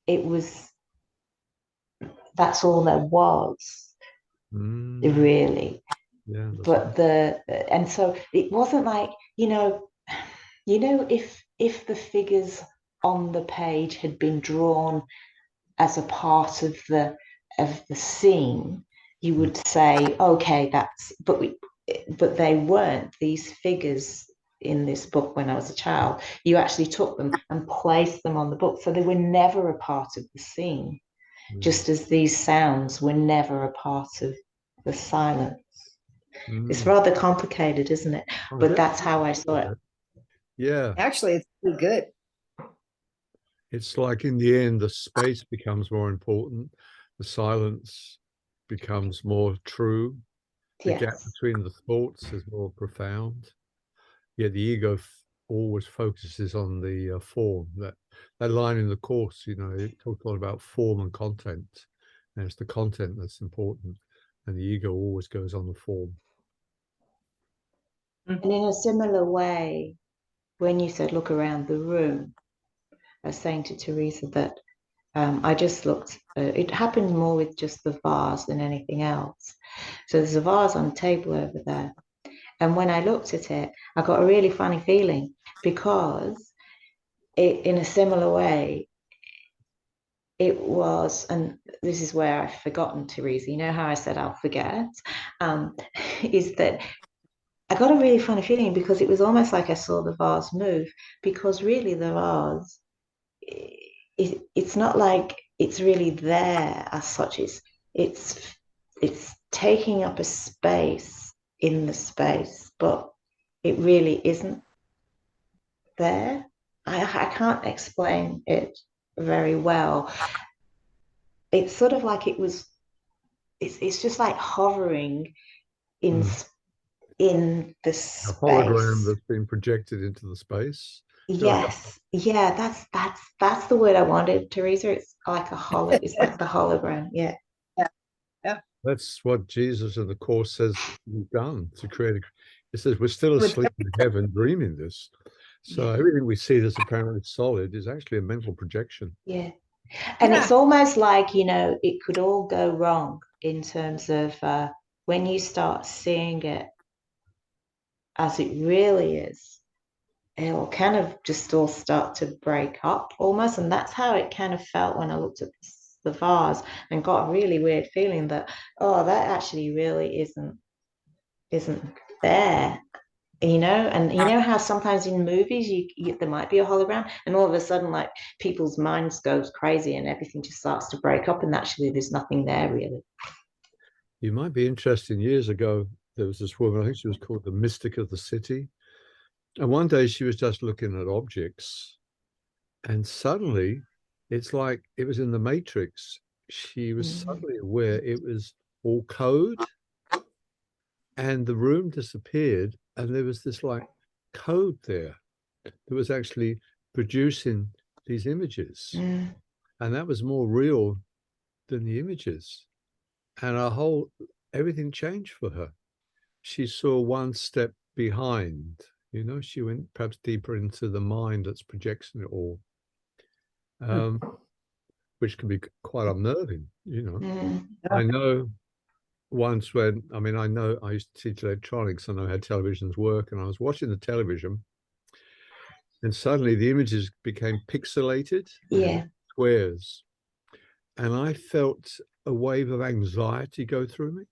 it was. That's all there was, really. Yeah, But and so it wasn't like, if the figures on the page had been drawn as a part of the scene, you would say, okay, but they weren't. These figures in this book when I was a child, you actually took them and placed them on the book, so they were never a part of the scene, just as these sounds were never a part of the silence. It's rather complicated, isn't it? But that's how I saw it. Yeah. Actually, it's pretty good. It's like in the end, the space becomes more important. The silence becomes more true. The gap Yes. between the thoughts is more profound. Yeah, the ego always focuses on the form. That line in the course, it talks a lot about form and content, and it's the content that's important, and the ego always goes on the form. And in a similar way, when you said look around the room, I was saying to Teresa that I just looked, it happened more with just the vase than anything else. So there's a vase on a table over there. And when I looked at it, I got a really funny feeling because in a similar way, it was, and this is where I've forgotten, Teresa, you know how I said I'll forget, is that I got a really funny feeling because it was almost like I saw the vase move, because really the vase, it's not like it's really there as such. It's taking up a space in the space, but it really isn't there. I can't explain it very well. It's sort of like it's just like hovering in the A hologram space. that's been projected into the space. Yes, yeah, that's the word I wanted, Teresa. It's like it's like the hologram. Yeah. Yeah. That's what Jesus in the Course says we've done to create a. It says we're still asleep in heaven dreaming this. So everything we see that's apparently solid is actually a mental projection. Yeah. And it's almost like, it could all go wrong in terms of when you start seeing it as it really is, it'll kind of just all start to break up almost. And that's how it kind of felt when I looked at the vase and got a really weird feeling that, oh, that actually really isn't there. And you know how sometimes in movies there might be a hologram, and all of a sudden, like, people's minds goes crazy and everything just starts to break up, and actually there's nothing there really. You might be interested. Years ago, there was this woman, I think she was called the Mystic of the City. And one day she was just looking at objects, and suddenly it's like it was in the Matrix. She was suddenly aware it was all code, and the room disappeared, and there was this like code there that was actually producing these images. Mm. And that was more real than the images. And everything changed for her. She saw one step behind, she went perhaps deeper into the mind that's projecting it all, which can be quite unnerving. I know once when, I know I used to teach electronics, I know how televisions work, and I was watching the television, and suddenly the images became pixelated, Yeah. squares, and I felt a wave of anxiety go through me.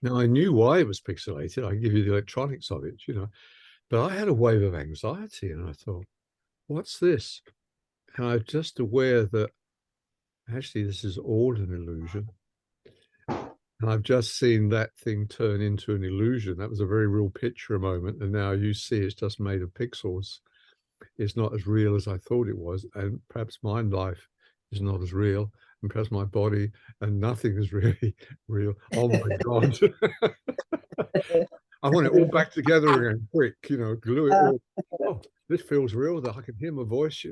Now, I knew why it was pixelated. I can give you the electronics of it, but I had a wave of anxiety, and I thought, what's this? And I'm just aware that actually this is all an illusion. And I've just seen that thing turn into an illusion. That was a very real picture a moment. And now you see it's just made of pixels. It's not as real as I thought it was. And perhaps my life is not as real. And perhaps my body and nothing is really real. Oh my God. I want it all back together again, quick, glue it all. Oh, this feels real, that I can hear my voice.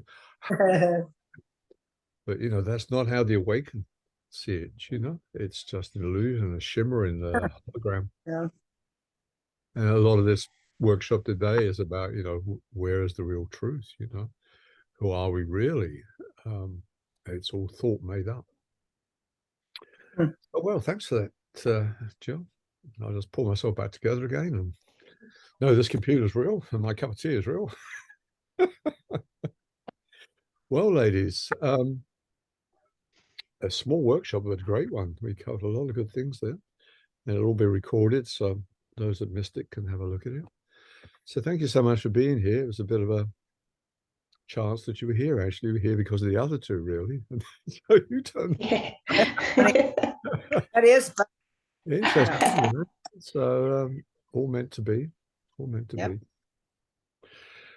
But, that's not how the awakened see it, It's just an illusion, a shimmer in the hologram. Yeah. And a lot of this workshop today is about, where is the real truth, Who are we really? It's all thought made up. Oh, well, thanks for that, Jill. I'll just pull myself back together again. And no, this computer's real, and my cup of tea is real. Well, ladies, a small workshop, but a great one. We covered a lot of good things there, and it'll all be recorded, so those that missed it can have a look at it. So thank you so much for being here. It was a bit of a chance that you were here. Actually, you were here because of the other two, really. So you turned. Yeah. That is fun. Interesting. So all meant to be. All meant to be.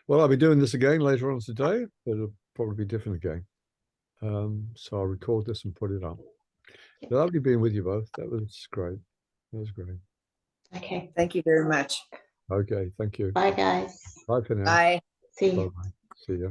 Well, I'll be doing this again later on today, but it'll probably be different again. So I'll record this and put it up. Lovely being with you both. That was great. That was great. Okay. Thank you very much. Okay, thank you. Bye, guys. Bye for now. Bye. See you. Bye-bye. See ya.